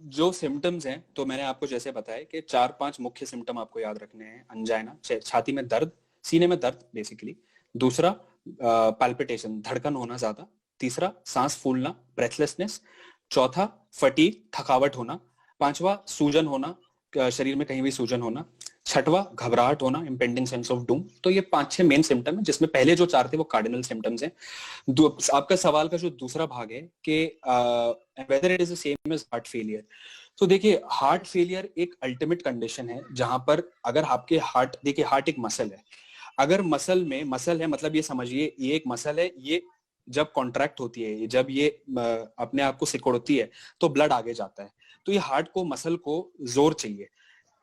जो सिम्टम्स हैं तो मैंने आपको जैसे बताया कि 4-5 मुख्य सिम्टम आपको याद रखने हैं। अंजाइना, छाती में दर्द, सीने में दर्द बेसिकली। दूसरा पैल्पिटेशन, धड़कन होना ज्यादा। तीसरा सांस फूलना, ब्रेथलेसनेस। चौथा फटीग, थकावट होना। पांचवा सूजन होना, शरीर में कहीं भी सूजन होना। छठवा घबराहट होना, इम्पेंडिंग सेंस ऑफ डूम। तो ये 5-6 मेन सिम्टम है, जिसमें पहले जो 4 थे वो कार्डिनल सिम्टम्स हैं। आपका सवाल का जो दूसरा भाग है कि whether it is the same as heart failure, तो देखिए हार्ट फेलियर एक अल्टीमेट कंडीशन है जहां पर अगर आपके हार्ट, देखिए हार्ट एक मसल है, अगर मसल में, मसल है मतलब ये समझिए ये एक मसल है, ये जब कॉन्ट्रैक्ट होती है, जब ये अपने आप को सिकुड़ती है तो ब्लड आगे जाता है। तो ये हार्ट को, मसल को जोर चाहिए।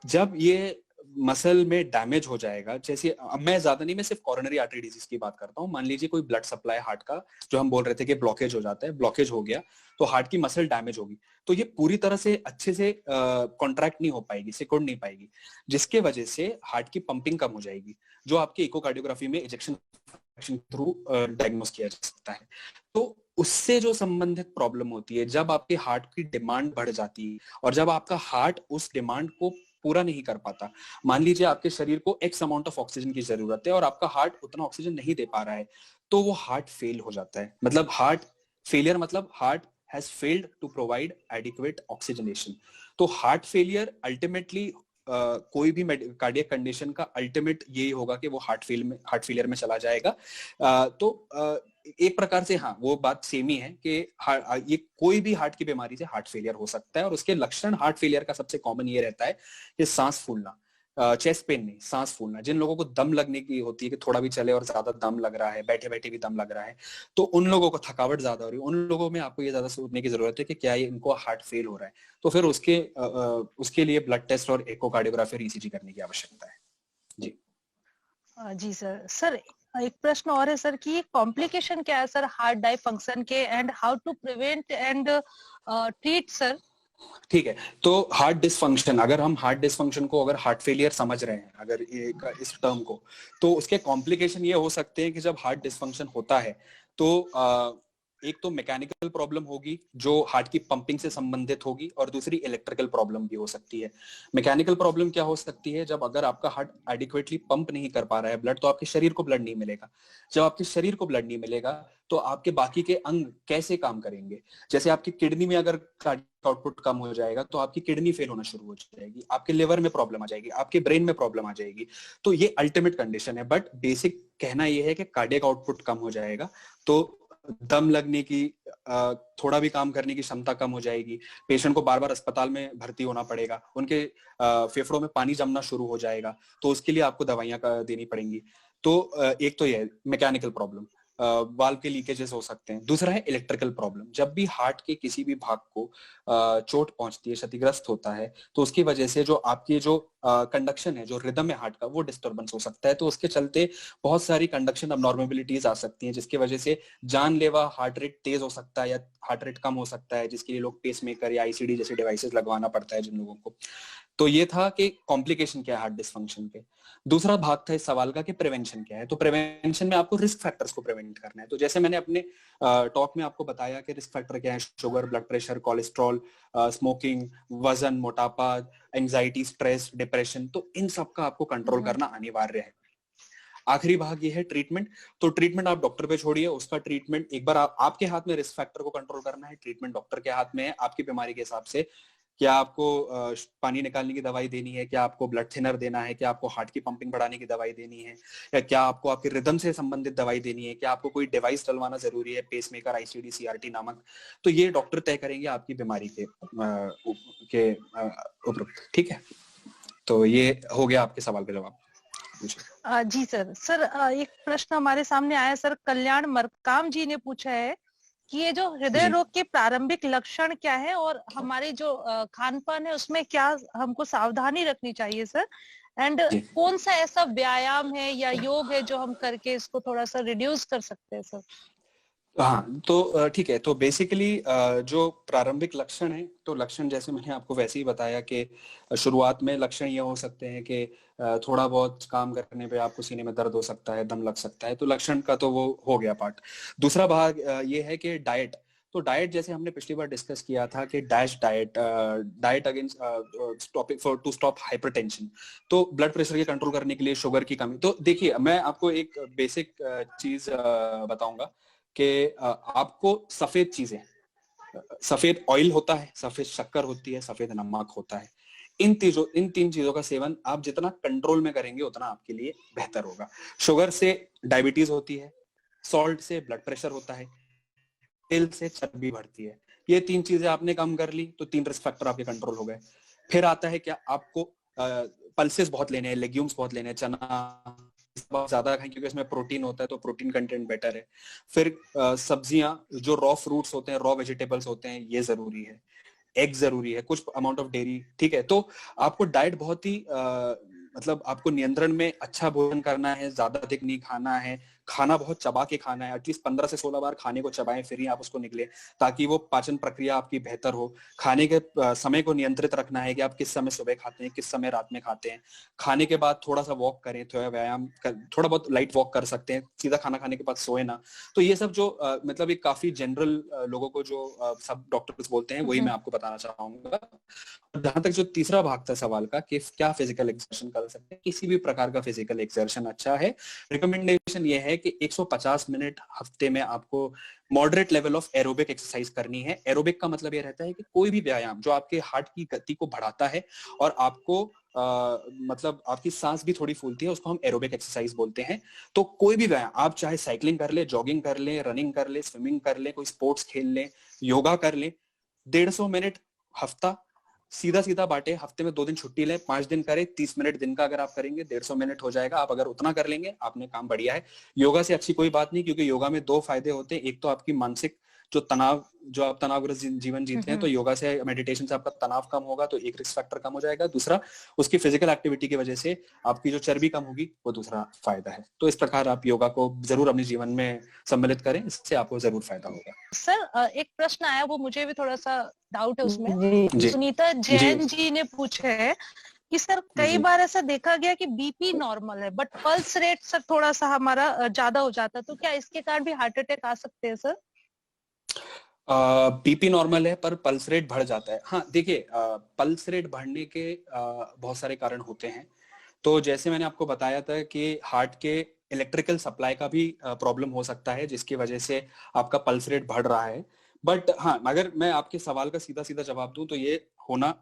जब ये मसल में डैमेज हो जाएगा, जैसे मैं ज्यादा नहीं, मैं सिर्फ कॉरोनरी आर्टरी डिजीज की बात करता हूँ। मान लीजिए कोई ब्लड सप्लाई हार्ट का, जो हम बोल रहे थे कि ब्लॉकेज हो जाता है, ब्लॉकेज हो गया तो हार्ट की मसल डैमेज होगी, तो ये पूरी तरह से अच्छे से कॉन्ट्रैक्ट नहीं हो पाएगी, सिकुड़ नहीं पाएगी, जिसके वजह से हार्ट की पंपिंग कम हो जाएगी, जो आपकी इकोकार्डियोग्राफी में इजेक्शन थ्रू डायग्नोस किया जा सकता है। तो उससे जो संबंधित प्रॉब्लम होती है, जब आपके हार्ट की डिमांड बढ़ जाती है और जब आपका हार्ट उस डिमांड को पूरा नहीं कर पाता, मान लीजिए आपके शरीर को एक्स अमाउंट ऑफ ऑक्सीजन की जरूरत है और आपका हार्ट उतना ऑक्सीजन नहीं दे पा रहा है, तो वो हार्ट फेल हो जाता है। मतलब हार्ट फेलियर मतलब heart has failed to provide adequate oxygenation. तो हार्ट फेलियर अल्टीमेटली कोई भी कार्डियक कंडीशन का अल्टीमेट यही होगा कि वो हार्ट फेलियर में चला जाएगा। एक प्रकार से हाँ, वो बात सेम ही है कि ये कोई भी हार्ट की बीमारी से हार्ट फेलियर हो सकता है, और उसके लक्षण हार्ट फेलियर का सबसे कॉमन ये रहता है कि सांस फूलना, चेस्ट पेन नहीं, सांस फूलना। जिन लोगों को दम लगने की होती है कि थोड़ा भी चले और ज्यादा दम लग रहा है, बैठे बैठे भी दम लग रहा है, तो उन लोगों को थकावट ज्यादा हो रही है, उन लोगों में आपको ये ज्यादा सोचने की जरूरत है कि क्या ये इनको हार्ट फेल हो रहा है, तो फिर उसके लिए ब्लड टेस्ट और इकोकार्डियोग्राफी और ईसीजी करने की आवश्यकता है। जी जी सर। सर एक प्रश्न और है सर कि कॉम्प्लिकेशन क्या है सर हार्ट डायफंक्शन के, and how to prevent and treat sir. ठीक है, तो हार्ट डिसफंक्शन, अगर हम हार्ट डिसफंक्शन को, अगर हार्ट फेलियर समझ रहे हैं अगर इस टर्म को, तो उसके कॉम्प्लिकेशन ये हो सकते हैं कि जब हार्ट डिसफंक्शन होता है तो एक तो मैकेनिकल प्रॉब्लम होगी जो हार्ट की पंपिंग से संबंधित होगी, और दूसरी इलेक्ट्रिकल प्रॉब्लम भी हो सकती है। मैकेनिकल प्रॉब्लम क्या हो सकती है, जब अगर आपका हार्ट एडिक्वेटली पंप नहीं कर पा रहा है ब्लड, तो आपके शरीर को ब्लड नहीं मिलेगा। जब आपके शरीर को ब्लड नहीं मिलेगा तो आपके बाकी के अंग कैसे काम करेंगे। जैसे आपकी किडनी में अगर आउटपुट कम हो जाएगा तो आपकी किडनी फेल होना शुरू हो जाएगी, आपके लिवर में प्रॉब्लम आ जाएगी, आपके ब्रेन में प्रॉब्लम आ जाएगी। तो ये अल्टीमेट कंडीशन है, बट बेसिक कहना ये है कि कार्डियक आउटपुट कम हो जाएगा तो दम लगने की, थोड़ा भी काम करने की क्षमता कम हो जाएगी, पेशेंट को बार बार अस्पताल में भर्ती होना पड़ेगा, उनके फेफड़ों में पानी जमना शुरू हो जाएगा, तो उसके लिए आपको दवाइयां देनी पड़ेंगी। तो एक तो ये मैकेनिकल प्रॉब्लम, वाल्व के लीकेजेस हो सकते हैं। दूसरा है इलेक्ट्रिकल प्रॉब्लम, जब भी हार्ट के किसी भी भाग को चोट पहुंचती है, क्षतिग्रस्त होता है, तो उसकी वजह से जो आपकी जो कंडक्शन है, जो रिदम है हार्ट का, वो डिस्टर्बेंस हो सकता है। तो उसके चलते बहुत सारी कंडक्शन अबनॉर्मेबिलिटीज आ सकती हैं, जिसकी वजह से जानलेवा हार्ट रेट तेज हो सकता है या हार्ट रेट कम हो सकता है, जिसके लिए लोग पेसमेकर या आईसीडी जैसे डिवाइसेस लगवाना पड़ता है जिन लोगों को। तो ये था कि कॉम्प्लिकेशन क्या है हार्ट डिसफंक्शन के। दूसरा भाग था इस सवाल का कि प्रिवेंशन क्या है। तो प्रिवेंशन में आपको रिस्क फैक्टर्स को प्रिवेंट करना है। तो जैसे मैंने अपने टॉक में आपको बताया कि रिस्क फैक्टर क्या है, sugar, blood pressure, cholesterol, smoking, वजन, मोटापा, एंजाइटी, स्ट्रेस, डिप्रेशन, तो इन सब का आपको कंट्रोल करना अनिवार्य है। आखिरी भाग ये है ट्रीटमेंट। तो ट्रीटमेंट आप डॉक्टर पे छोड़िए, उसका ट्रीटमेंट एक बार आपके हाथ में, रिस्क फैक्टर को कंट्रोल करना है, ट्रीटमेंट डॉक्टर के हाथ में है, आपकी बीमारी के हिसाब से क्या आपको पानी निकालने की दवाई देनी है, क्या आपको ब्लड थिनर देना है, क्या आपको हार्ट की पंपिंग बढ़ाने की दवाई देनी है, या क्या आपको आपके रिदम से संबंधित दवाई देनी है, क्या आपको कोई डिवाइस डलवाना जरूरी है, पेसमेकर, आईसीडी, सीआरटी नामक, तो ये डॉक्टर तय करेंगे आपकी बीमारी के उपयुक्त। ठीक है, तो ये हो गया आपके सवाल का जवाब। जी सर। सर एक प्रश्न हमारे सामने आया सर, कल्याण मरकाम जी ने पूछा है कि ये जो हृदय रोग के प्रारंभिक लक्षण क्या है और हमारे जो खान पान है उसमें क्या हमको सावधानी रखनी चाहिए सर, एंड कौन सा ऐसा व्यायाम है या योग है जो हम करके इसको थोड़ा सा रिड्यूस कर सकते हैं सर? हाँ, तो ठीक है, तो बेसिकली जो प्रारंभिक लक्षण है, तो लक्षण जैसे मैंने आपको वैसे ही बताया कि शुरुआत में लक्षण ये हो सकते हैं कि थोड़ा बहुत काम करने पे आपको सीने में दर्द हो सकता है, दम लग सकता है, तो लक्षण का तो वो हो गया पार्ट। दूसरा भाग ये है कि डाइट। तो डाइट जैसे हमने पिछली बार डिस्कस किया था कि DASH diet against topic for to stop hypertension, तो ब्लड प्रेशर के कंट्रोल करने के लिए शुगर की कमी। तो देखिए, मैं आपको एक बेसिक चीज बताऊंगा कि आपको सफेद चीजें, सफेद ऑयल होता है, सफेद शक्कर होती है, सफेद नमक होता है, इन तीन चीजों का सेवन आप जितना कंट्रोल में करेंगे उतना आपके लिए बेहतर होगा। शुगर से डायबिटीज होती है, सॉल्ट से ब्लड प्रेशर होता है, तेल से चर्बी बढ़ती है। ये तीन चीजें आपने कम कर ली तो 3 रिस्क फैक्टर आपके कंट्रोल हो गए। फिर आता है क्या, आपको पल्सेस बहुत लेने हैं, लेग्यूम्स बहुत लेने हैं, चना बहुत ज्यादा खाएं क्योंकि इसमें प्रोटीन होता है, तो प्रोटीन कंटेंट बेटर है। फिर सब्जियां, जो रॉ फ्रूट्स होते हैं, रॉ वेजिटेबल्स होते हैं, ये जरूरी है। एग जरूरी है, कुछ अमाउंट ऑफ डेयरी। ठीक है, तो आपको डाइट बहुत ही मतलब आपको नियंत्रण में अच्छा भोजन करना है, ज्यादा अधिक नहीं खाना है, खाना बहुत चबा के खाना है, एटलीस्ट 15 से 16 बार खाने को चबाएं फिर ही आप उसको निकले, ताकि वो पाचन प्रक्रिया आपकी बेहतर हो। खाने के समय को नियंत्रित रखना है कि आप किस समय सुबह खाते हैं, किस समय रात में खाते हैं। खाने के बाद थोड़ा सा वॉक करें, थोड़ा व्यायाम थोड़ा बहुत लाइट वॉक कर सकते हैं, सीधा खाना खाने के बाद सोए ना। तो ये सब जो मतलब एक काफी जनरल लोगों को जो सब डॉक्टर्स बोलते हैं, वही मैं आपको बताना चाहूंगा। जहां तक जो तीसरा भाग था सवाल का कि क्या फिजिकल एक्सर्शन कर सकते हैं, किसी भी प्रकार का फिजिकल एक्सर्शन अच्छा है। रिकमेंडेशन ये है कि 150 मिनट हफ्ते में आपको moderate level of aerobic exercise करनी है। एरोबिक का मतलब ये रहता है कि कोई भी व्यायाम जो आपके हार्ट की गति को बढ़ाता है और आपको मतलब आपकी सांस भी थोड़ी फूलती है, उसको हम एरोबिक एक्सरसाइज बोलते हैं। तो कोई भी व्यायाम, आप चाहे साइकिलिंग कर ले, जॉगिंग कर ले, रनिंग कर ले, स्विमिंग कर ले, कोई स्पोर्ट्स खेल ले, योगा कर ले, 150 मिनट हफ्ता सीधा सीधा बांटे, हफ्ते में 2 दिन छुट्टी लें, 5 दिन करें, 30 मिनट दिन का अगर आप करेंगे 150 मिनट हो जाएगा। आप अगर उतना कर लेंगे, आपने काम बढ़िया है। योगा से अच्छी कोई बात नहीं, क्योंकि योगा में 2 फायदे होते हैं। एक तो आपकी मानसिक जो आप तनावग्रस्त जीवन जीते हैं, तो योगा से, मेडिटेशन से आपका तनाव कम होगा, तो एक रिस्क फैक्टर कम हो जाएगा। दूसरा, उसकी फिजिकल एक्टिविटी की वजह से आपकी जो चर्बी कम होगी, वो दूसरा फायदा है। तो इस प्रकार आप योगा को जरूर अपने जीवन में सम्मिलित करें, इससे आपको जरूर फायदा होगा। सर एक प्रश्न आया, वो मुझे भी थोड़ा सा डाउट है उसमें। सुनीता जैन जी ने पूछा है कि सर कई बार ऐसा देखा गया कि बीपी नॉर्मल है बट पल्स रेट सर थोड़ा सा हमारा ज्यादा हो जाता है, तो क्या इसके कारण भी हार्ट अटैक आ सकते हैं सर? बीपी नॉर्मल है पर पल्स रेट बढ़ जाता है। हाँ देखिए, पल्स रेट बढ़ने के बहुत सारे कारण होते हैं। तो जैसे मैंने आपको बताया था कि हार्ट के इलेक्ट्रिकल सप्लाई का भी प्रॉब्लम हो सकता है, जिसकी वजह से आपका पल्स रेट बढ़ रहा है। बट हाँ, अगर मैं आपके सवाल का सीधा सीधा जवाब दूं तो ये होना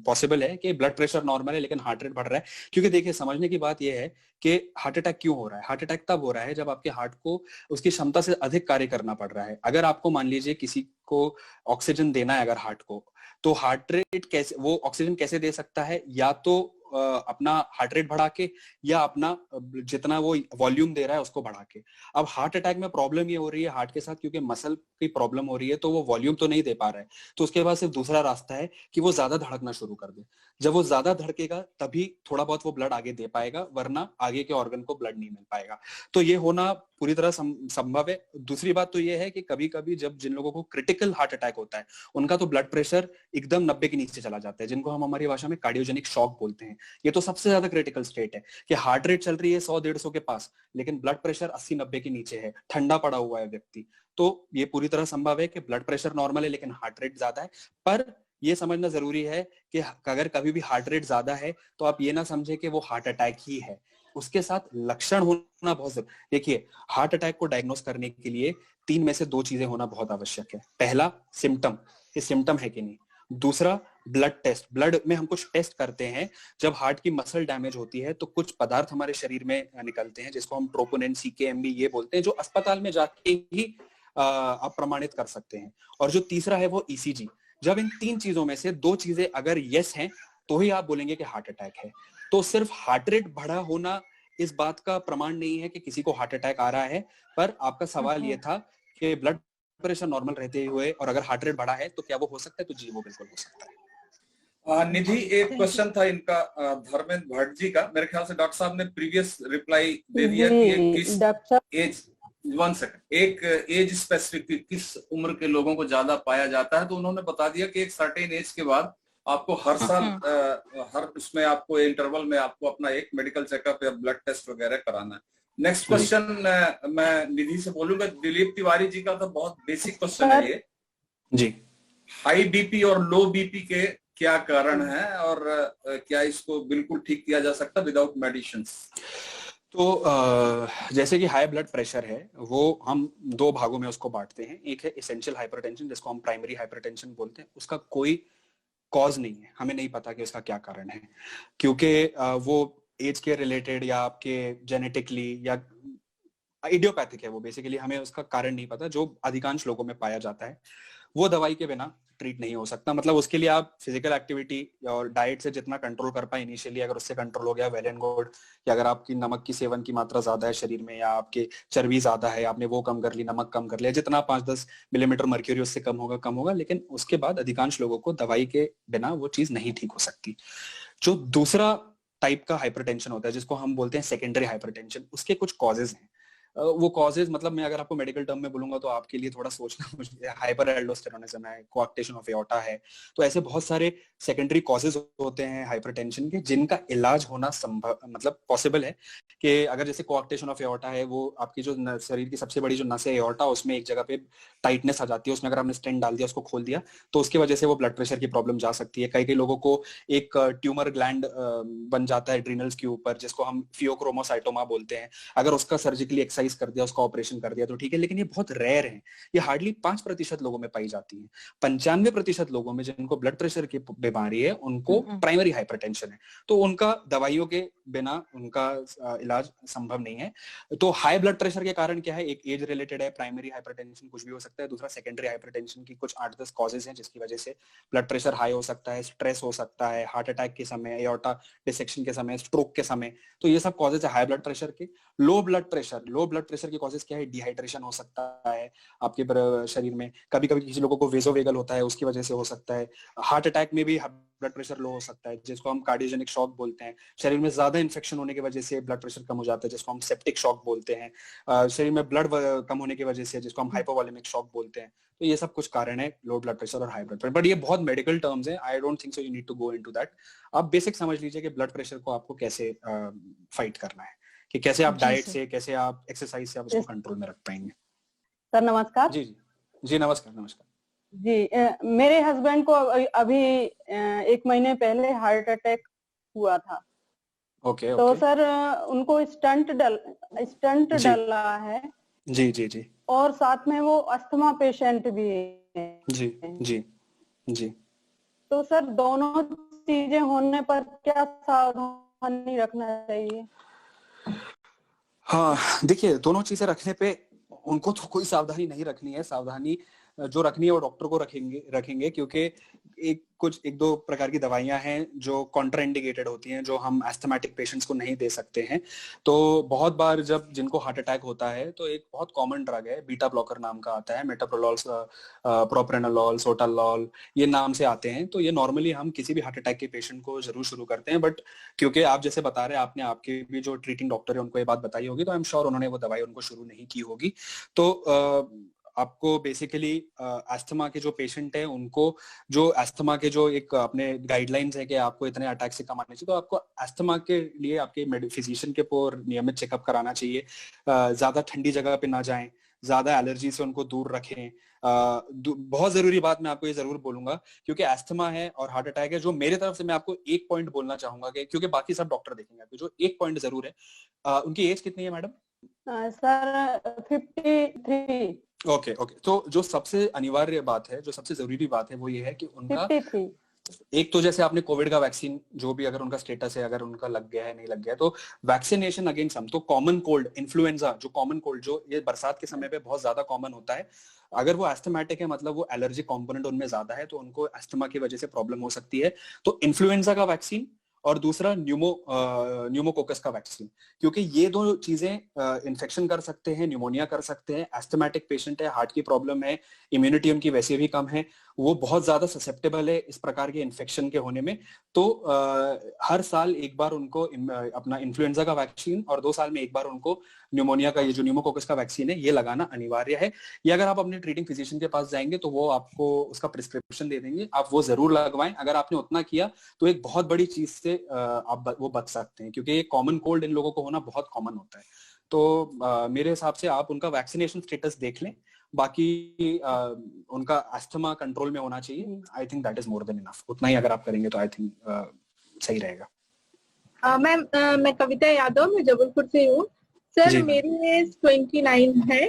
पॉसिबल है कि ब्लड प्रेशर नॉर्मल है लेकिन हार्ट रेट बढ़ रहा है। क्योंकि देखिए, समझने की बात यह है कि हार्ट अटैक क्यों हो रहा है। हार्ट अटैक तब हो रहा है जब आपके हार्ट को उसकी क्षमता से अधिक कार्य करना पड़ रहा है। अगर आपको मान लीजिए किसी को ऑक्सीजन देना है अगर हार्ट को, तो हार्ट रेट कैसे, वो ऑक्सीजन कैसे दे सकता है, या तो अपना हार्ट रेट बढ़ा के, या अपना जितना वो वॉल्यूम दे रहा है उसको बढ़ा के। अब हार्ट अटैक में प्रॉब्लम ये हो रही है हार्ट के साथ, क्योंकि मसल की प्रॉब्लम हो रही है, तो वो वॉल्यूम तो नहीं दे पा रहा है। तो उसके बाद सिर्फ दूसरा रास्ता है कि वो ज्यादा धड़कना शुरू कर दे। जब वो ज्यादा धड़केगा तभी थोड़ा बहुत वो ब्लड आगे दे पाएगा, वरना आगे के ऑर्गन को ब्लड नहीं मिल पाएगा। तो ये होना पूरी तरह संभव है। दूसरी बात तो ये है कि कभी कभी जब जिन लोगों को क्रिटिकल हार्ट अटैक होता है, उनका तो ब्लड प्रेशर एकदम 90 के नीचे चला जाता है, जिनको हम हमारी भाषा में कार्डियोजेनिक शॉक बोलते हैं। ये तो सबसे ज्यादा क्रिटिकल स्टेट है कि हार्ट रेट चल रही है 100-150 के पास, लेकिन ब्लड प्रेशर 80-90 के नीचे है, ठंडा पड़ा हुआ है व्यक्ति। तो ये पूरी तरह संभव है कि ब्लड प्रेशर नॉर्मल है लेकिन हार्ट रेट ज्यादा है। पर ये समझना जरूरी है कि अगर कभी भी हार्ट रेट ज्यादा है तो आप ये ना समझे कि वो हार्ट अटैक ही है, उसके साथ लक्षण होना बहुत जरूरी। देखिए, हार्ट अटैक को डायग्नोस करने के लिए 3 में से 2 चीजें होना बहुत आवश्यक है। पहला, सिम्टम, ये सिम्टम है कि नहीं। दूसरा ब्लड टेस्ट, ब्लड में हम कुछ टेस्ट करते हैं जब हार्ट की मसल डैमेज होती है तो कुछ पदार्थ हमारे शरीर में निकलते हैं जिसको हम ट्रोपोनिन, सीकेएमबी ये बोलते हैं, जो अस्पताल में जाके ही आप प्रमाणित कर सकते हैं। और जो तीसरा है वो ईसीजी। जब इन 3 चीजों में से 2 चीजें अगर यस हैं तो ही आप बोलेंगे कि हार्ट अटैक है। तो सिर्फ हार्ट रेट बढ़ा होना इस बात का प्रमाण नहीं है कि किसी को हार्ट अटैक आ रहा है, पर आपका सवाल ये था कि ब्लड प्रेशर नॉर्मल रहते हुए और अगर हार्ट रेट बढ़ा है तो क्या वो हो सकता है? तो जी, वो बिल्कुल हो सकता है। निधि, एक क्वेश्चन था इनका धर्मेंद्र भट्ट जी का, मेरे ख्याल से डॉक्टर साहब ने प्रीवियस रिप्लाई दे दिया कि ये किस एज, 1 सेकंड, एक एज स्पेसिफिक किस उम्र के लोगों को ज्यादा पाया जाता है, तो उन्होंने बता दिया कि एक सर्टेन एज के बाद आपको हर साल हर उसमें आपको इंटरवल में आपको अपना एक मेडिकल चेकअप या ब्लड टेस्ट वगैरह कराना है। नेक्स्ट क्वेश्चन मैं निधि से बोलूंगा, दिलीप तिवारी जी का तो बहुत बेसिक क्वेश्चन है ये जी। हाई बीपी और लो बीपी के क्या कारण है और क्या इसको बिल्कुल ठीक किया जा सकता विदाउट मेडिसिन्स? तो जैसे कि हाई ब्लड प्रेशर है वो हम 2 भागों में उसको बांटते हैं। एक है एसेंशियल हाइपरटेंशन जिसको हम प्राइमरी हाइपरटेंशन बोलते हैं, उसका कोई कॉज नहीं है, हमें नहीं पता कि उसका क्या कारण है, क्योंकि वो एज के रिलेटेड या आपके जेनेटिकली या इडियोपैथिक है, वो बेसिकली हमें उसका कारण नहीं पता, जो अधिकांश लोगों में पाया जाता है। वो दवाई के बिना ट्रीट नहीं हो सकता, मतलब उसके लिए आप फिजिकल एक्टिविटी और डाइट से जितना कंट्रोल कर पाए इनिशियली, अगर उससे कंट्रोल हो गया वेल एंड गुड, या अगर आपकी नमक की सेवन की मात्रा ज्यादा है शरीर में या आपके चर्बी ज्यादा है, आपने वो कम कर ली, नमक कम कर लिया, जितना 5-10 मिलीमीटर मर्क्यूरी उससे कम होगा, लेकिन उसके बाद अधिकांश लोगों को दवाई के बिना वो चीज नहीं ठीक हो सकती। जो दूसरा टाइप का हाइपरटेंशन होता है जिसको हम बोलते हैं सेकेंडरी हाइपरटेंशन, उसके कुछ कॉजेज हैं। वो कॉजेज मतलब मैं अगर आपको मेडिकल टर्म में बोलूंगा तो आपके लिए थोड़ा सोचना मुझे, हाइपर एल्डोस्टेरोनिज्म है, कोआक्टेशन ऑफ एओर्टा है, तो ऐसे बहुत सारे सेकेंडरी कॉजेज होते हैं हाइपरटेंशन के जिनका इलाज होना संभव मतलब पॉसिबल है। कि अगर जैसे कोआक्टेशन ऑफ एओर्टा है, वो आपकी जो शरीर की सबसे बड़ी जो नस है एओर्टा, उसमें एक जगह पे टाइटनेस आ जाती है, उसमें अगर आपने स्टेंट डाल दिया, उसको खोल दिया, तो उसकी वजह से वो ब्लड प्रेशर की प्रॉब्लम जा सकती है। कई कई लोगों को एक ट्यूमर ग्लैंड बन जाता है एड्रिनल्स के ऊपर जिसको हम फियोक्रोमोसाइटोमा बोलते हैं, अगर उसका सर्जिकली एक्सरसाइज कर दिया, उसका ऑपरेशन कर दिया तो ठीक है, लेकिन ये बहुत रेयर है, ये हार्डली 5% लोगों में पाई जाती है। 95% लोगों में जिनको ब्लड प्रेशर की बीमारी है उनको प्राइमरी हाइपरटेंशन है, तो उनका दवाइयों के बिना उनका इलाज संभव नहीं है। तो हाई ब्लड प्रेशर के कारण क्या है, एक एज रिलेटेड है, प्राइमरी हाइपरटेंशन कुछ भी हो सकता है, दूसरा सेकेंडरी हाइपरटेंशन की कुछ 8-10 कॉजेज हैं जिसकी वजह से ब्लड प्रेशर हाई हो सकता है, स्ट्रेस हो सकता है, हार्ट अटैक के समय, एओर्टा डिसेक्शन के समय, स्ट्रोक के समय, तो ये सब कॉजेज है हाई ब्लड प्रेशर के। लो ब्लड प्रेशर के कॉजेज क्या है, डिहाइड्रेशन हो सकता है आपके शरीर में, कभी कभी किसी लोगों को वेसोवेगल होता है उसकी वजह से हो सकता है, हार्ट अटैक में भी ब्लड प्रेशर लो हो सकता है जिसको हम कार्डियोजेनिक शॉक बोलते हैं, शरीर में ज्यादा इन्फेक्शन होने की वजह से ब्लड प्रेशर कम हो जाता है जिसको हम सेप्टिक शॉक बोलते हैं, शरीर में ब्लड कम होने की वजह से जिसको हम हाइपोवोलेमिक शॉक बोलते हैं। तो ये सब कुछ कारण है लो ब्लड प्रेशर और हाई ब्लड प्रेशर, बट ये बहुत मेडिकल टर्म्स हैं, I don't think so you need to go into that. आप बेसिक समझ लीजिए कि ब्लड प्रेशर को आपको कैसे फाइट करना है, कि कैसे आप डाइट से, कैसे आप एक्सरसाइज से आप उसको कंट्रोल में रख पाएंगे। सर नमस्कार। जी जी जी नमस्कार जी। मेरे हस्बैंड को अभी 1 महीने पहले हार्ट अटैक हुआ था। ओके तो सर उनको स्टंट डला है। जी जी जी। और साथ में वो अस्थमा पेशेंट भी है। जी जी जी। तो सर दोनों चीजें होने पर क्या सावधानी रखना चाहिए? हाँ देखिए, दोनों चीजें रखने पे उनको तो कोई सावधानी नहीं रखनी है, सावधानी जो रखनी है वो डॉक्टर को रखेंगे क्योंकि एक दो प्रकार की दवाइयां हैं जो कॉन्ट्राइंडिकेटेड होती हैं, जो हम एस्थमेटिक पेशेंट्स को नहीं दे सकते हैं। तो बहुत बार जब जिनको हार्ट अटैक होता है तो एक बहुत कॉमन ड्रग है, बीटा ब्लॉकर नाम का आता है, मेटाप्रोलोल, प्रोप्रेनोलॉल, सोटालॉल, ये नाम से आते हैं। तो ये नॉर्मली हम किसी भी हार्ट अटैक के पेशेंट को जरूर शुरू करते हैं, बट क्योंकि आप जैसे बता रहे हैं, आपने आपके भी जो ट्रीटिंग डॉक्टर है उनको ये बात बताई होगी, तो आई एम श्योर उन्होंने वो दवाई उनको शुरू नहीं की होगी। तो आपको बेसिकली अस्थमा के जो पेशेंट है उनको जो अस्थमा के जो एक अपने गाइडलाइंस है कि आपको इतने अटैक से कम आने चाहिए, तो आपको अस्थमा के लिए आपके फिजिशियन के पर नियमित चेकअप कराना चाहिए। ज्यादा ठंडी जगह पे ना जाएं, ज्यादा एलर्जी से उनको दूर रखें। बहुत जरूरी बात मैं आपको ये जरूर बोलूंगा, क्योंकि अस्थमा है और हार्ट अटैक है, जो मेरे तरफ से मैं आपको एक पॉइंट बोलना चाहूंगा कि क्योंकि बाकी सब डॉक्टर देखेंगे आपको, जो एक पॉइंट जरूर है, उनकी एज कितनी है मैडम? सर 53। ओके ओके, तो जो सबसे अनिवार्य बात है, जो सबसे जरूरी बात है वो ये है कि उनका 53। एक तो जैसे आपने कोविड का वैक्सीन जो भी अगर उनका स्टेटस है, अगर उनका लग गया है नहीं लग गया है, तो वैक्सीनेशन अगेंस्ट हम तो कॉमन कोल्ड, इन्फ्लुएंजा, जो कॉमन कोल्ड जो ये बरसात के समय पे बहुत ज्यादा कॉमन होता है, अगर वो एस्थमेटिक है मतलब वो एलर्जिक कंपोनेंट उनमें ज्यादा है तो उनको एस्थमा की वजह से प्रॉब्लम हो सकती है। तो इन्फ्लुएंजा का वैक्सीन और दूसरा न्यूमोकोकस का वैक्सीन, क्योंकि ये दो चीजें इन्फेक्शन कर सकते हैं, न्यूमोनिया कर सकते हैं। एस्थमेटिक पेशेंट है, हार्ट की प्रॉब्लम है, इम्यूनिटी उनकी वैसे भी कम है, वो बहुत ज्यादा ससेप्टेबल है इस प्रकार के इन्फेक्शन के होने में। तो हर साल एक बार उनको अपना इन्फ्लुएंजा का वैक्सीन और 2 साल में एक बार उनको न्यूमोनिया का, ये जो न्यूमोकोकस का वैक्सीन है, ये लगाना अनिवार्य है। ये अगर आप अपने ट्रीटिंग फिजिशियन के पास जाएंगे तो वो आपको उसका प्रिस्क्रिप्शन दे देंगे, आप वो जरूर लगवाएं। अगर आपने उतना किया तो एक बहुत बड़ी चीज से आप वो बच सकते हैं, क्योंकि कॉमन कोल्ड इन लोगों को होना बहुत कॉमन होता है। तो मेरे हिसाब से आप उनका वैक्सीनेशन स्टेटस देख लें, बाकी उनका अस्थमा कंट्रोल में होना चाहिए। I think that is more than enough. उतना ही अगर आप करेंगे तो आई थिंक सही रहेगा। मैम, मैं कविता यादव, मैं जबलपुर से हूँ सर। मेरी एज 29 है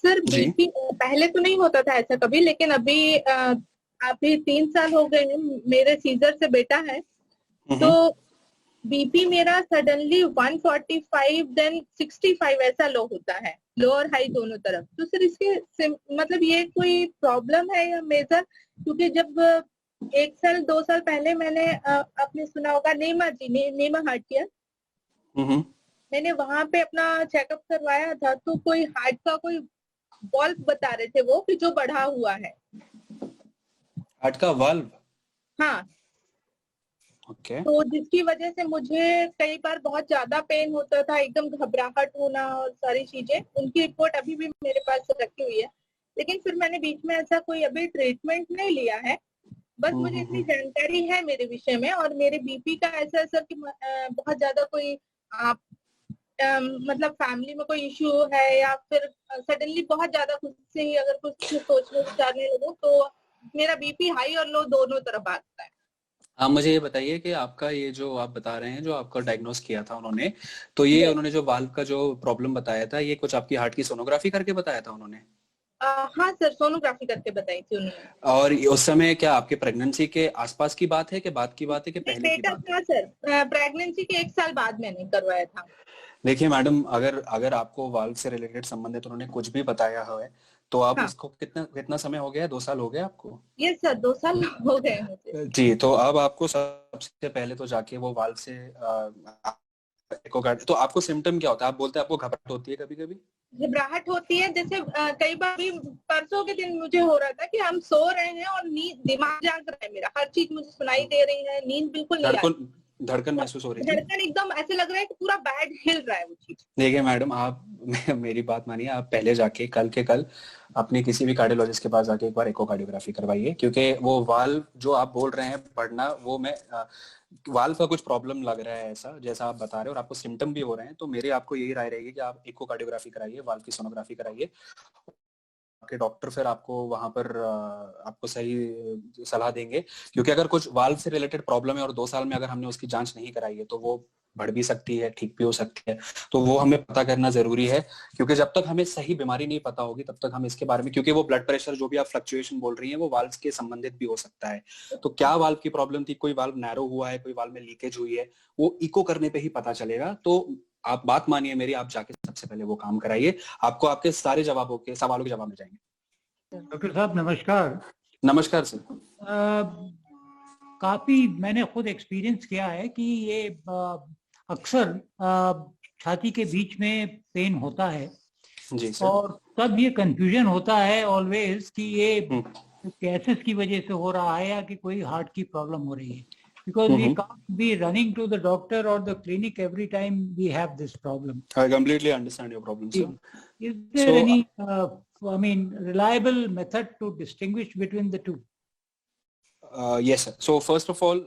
सर। बीपी पहले तो नहीं होता था ऐसा कभी, लेकिन अभी 3 साल हो गए हैं, मेरे सीजर से बेटा है, तो बीपी मेरा सडनली 145 देन 65 ऐसा लो होता है, लो और हाई दोनों तरफ। तो सर इसके मतलब ये कोई प्रॉब्लम है या मेजर? क्योंकि जब 1 साल 2 साल पहले मैंने आपने सुना होगा नीमा हार्ट केयर, मैंने वहां पे अपना चेकअप करवाया था, तो कोई हार्ट का कोई वाल्व बता रहे थे वो कि जो बढ़ा हुआ है। हार्ट का वाल्व? हाँ। Okay. तो जिसकी वजह से मुझे कई बार बहुत ज्यादा पेन होता था, एकदम घबराहट होना और सारी चीजें। उनकी रिपोर्ट अभी भी मेरे पास रखी हुई है, लेकिन फिर मैंने बीच में ऐसा कोई अभी ट्रीटमेंट नहीं लिया है। बस मुझे इतनी जानकारी है मेरे विषय में। और मेरे बीपी का ऐसा है सर कि बहुत ज्यादा कोई आप मतलब फैमिली में कोई इश्यू है या फिर सडनली बहुत ज्यादा खुद से ही अगर कुछ सोचने विचारने लगूं तो मेरा बीपी हाई और लो दोनों तरफ आता है। आप मुझे ये बताइए कि आपका ये जो आप बता रहे हैं, जो आपका डायग्नोस किया था उन्होंने, तो ये उन्होंने जो वाल्व का जो प्रॉब्लम बताया था, ये कुछ आपकी हार्ट की सोनोग्राफी करके बताया था उन्होंने? हाँ सर, सोनोग्राफी करके बताई थी उन्होंने। और उस समय क्या आपके प्रेगनेंसी के आसपास की बात है कि बाद की बात है कि पहले की बात है? सर प्रेगनेंसी के 1 साल बाद मैंने करवाया था। देखिए मैडम, अगर आपको वाल्व से रिलेटेड संबंधित उन्होंने कुछ भी बताया है तो आप उसको कितना समय हो गया? 2 साल हो गए आपको? यस सर, 2 साल हो गए मुझे। जी, तो अब आपको सबसे पहले तो जाके वो वाल्व से तो आपको सिम्टम क्या होता है? आप बोलते हैं आपको घबराहट होती है, कभी कभी घबराहट होती है। जैसे कई बार भी परसों के दिन मुझे हो रहा था कि हम सो रहे हैं और दिमाग जाग रहा है मेरा, हर चीज मुझे सुनाई दे रही है, नींद बिल्कुल नहीं आ रही, धड़कन महसूस हो रही है, धड़कन एकदम ऐसे लग रहा है कि पूरा बेड हिल रहा है वो चीज। देखिए मैडम, आप मेरी बात मानिए, आप पहले जाके कल अपने किसी भी कार्डियोलॉजिस्ट के पास जाके एक बार इकोकार्डियोग्राफी करवाइए, क्योंकि वो वाल्व जो आप बोल रहे हैं बढ़ना, वो वाल्व का कुछ प्रॉब्लम लग रहा है ऐसा जैसा आप बता रहे हो और आपको सिम्टम भी हो रहे हैं, तो मेरी आपको यही राय रहेगी कि आप इकोकार्डियोग्राफी कराइए, वाल्व की सोनोग्राफी कराइए। आपके डॉक्टर फिर आपको वहां पर आपको सही सलाह देंगे, क्योंकि अगर कुछ वाल्व से रिलेटेड प्रॉब्लम है और 2 साल में अगर हमने उसकी जांच नहीं कराई है तो वो बढ़ भी सकती है, ठीक भी हो सकती है, तो वो हमें पता करना जरूरी है। क्योंकि जब तक हमें सही बीमारी नहीं पता होगी तब तक हम इसके बारे में, क्योंकि वो ब्लड प्रेशर जो भी आप फ्लक्चुएशन बोल रही हैं वो वाल्व के संबंधित भी हो सकता है। तो क्या वाल्व की प्रॉब्लम थी, कोई वाल्व नैरो हुआ है, कोई वाल्व में लीकेज हुई है, वो इको करने पे ही पता चलेगा। तो आप बात मानिए मेरी, आप जाके सबसे पहले वो काम कराइए, आपको आपके सारे सवालों के जवाब मिल जाएंगे। डॉक्टर साहब नमस्कार। नमस्कार सर। काफी मैंने खुद एक्सपीरियंस किया है कि ये अक्सर छाती के बीच में पेन होता है जी सर। और तब ये कंफ्यूजन होता है ऑलवेज कि ये गैसेस की वजह से हो रहा है या कि कोई हार्ट की प्रॉब्लम हो रही है, because we can't be running to the doctor or the clinic every time we have this problem. I completely understand your problem, sir. Is there any reliable method to distinguish between the two? Yes sir. So first of all,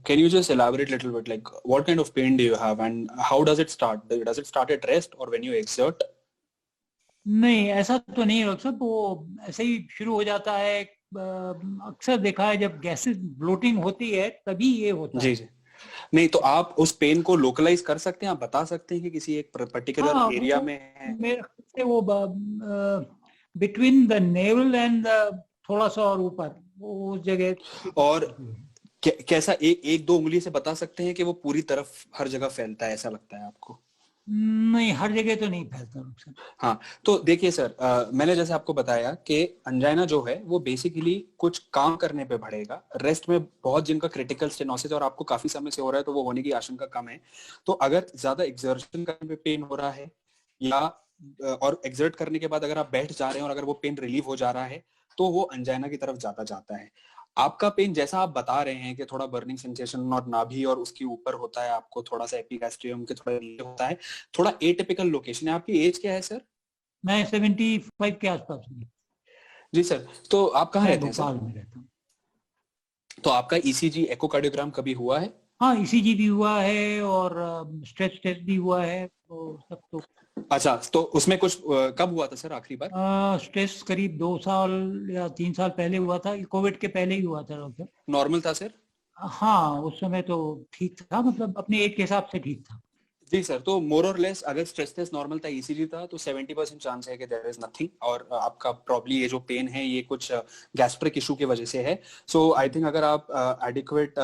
can you just elaborate a little bit, like what kind of pain do you have and how does it start? Does it start at rest or when you exert? नहीं, ऐसा तो नहीं doctor साहब, वो ऐसे ही शुरू हो जाता है। अक्सर देखा है जब गैसेस ब्लोटिंग होती है तभी ये होता है। जी। नहीं, तो आप उस पेन को लोकलाइज कर सकते हैं, आप बता सकते हैं कि किसी एक पर्टिकुलर एरिया में है? मेरे से वो बिटवीन द नेवल एंड थोड़ा सा और ऊपर वो उस जगह। और कैसा एक दो उंगली से बता सकते हैं कि वो पूरी तरफ हर जगह फैलता है, ऐसा लगता है आपको? नहीं, हर जगह तो नहीं फैलता नुकसान। हाँ, तो देखिए सर, मैंने जैसे आपको बताया कि अंजाइना जो है वो बेसिकली कुछ काम करने पे बढ़ेगा, रेस्ट में बहुत जिनका क्रिटिकल स्टेनोसिस और आपको काफी समय से हो रहा है तो वो होने की आशंका कम है। तो अगर ज्यादा एक्सर्शन करने पे पेन हो रहा है या और एक्सर्ट करने के बाद अगर आप बैठ जा रहे हैं और अगर वो पेन रिलीव हो जा रहा है तो वो अंजाइना की तरफ ज्यादा जाता है। आपका पेन जैसा आप बता रहे हैं कि थोड़ा बर्निंग सेंसेशन और नाभि और उसके ऊपर होता है, आपको थोड़ा सा एपिगैस्ट्रियम के थोड़ा नीचे होता है, थोड़ा एटिपिकल लोकेशन है। आपकी एज क्या है सर? मैं 75 के आसपास हूँ। जी सर, तो आप कहाँ रहते हैं भोपाल सर? में रहता हूँ। तो आपका ईसीजी एकोकार्डियोग्राम कभी हुआ है? हाँ, ईसीजी भी हुआ है और स्ट्रेस टेस्ट भी हुआ है, तो सब तो। अच्छा, तो उसमें कुछ कब हुआ था सर आखिरी बार? स्ट्रेस करीब 2 साल या 3 साल पहले हुआ था, कोविड के पहले ही हुआ था डॉक्टर। नॉर्मल था सर? हाँ, उस समय तो ठीक था, मतलब अपने एज के हिसाब से ठीक था। जी सर, तो मोर और लेस अगर स्ट्रेस टेस्ट नॉर्मल था, ईसीजी था, तो 70% चांस है कि देयर इज नथिंग और आपका प्रॉब्ली ये जो पेन है ये कुछ गैस्ट्रिक इशू की वजह से है। सो आई थिंक अगर आप एडिक्वेट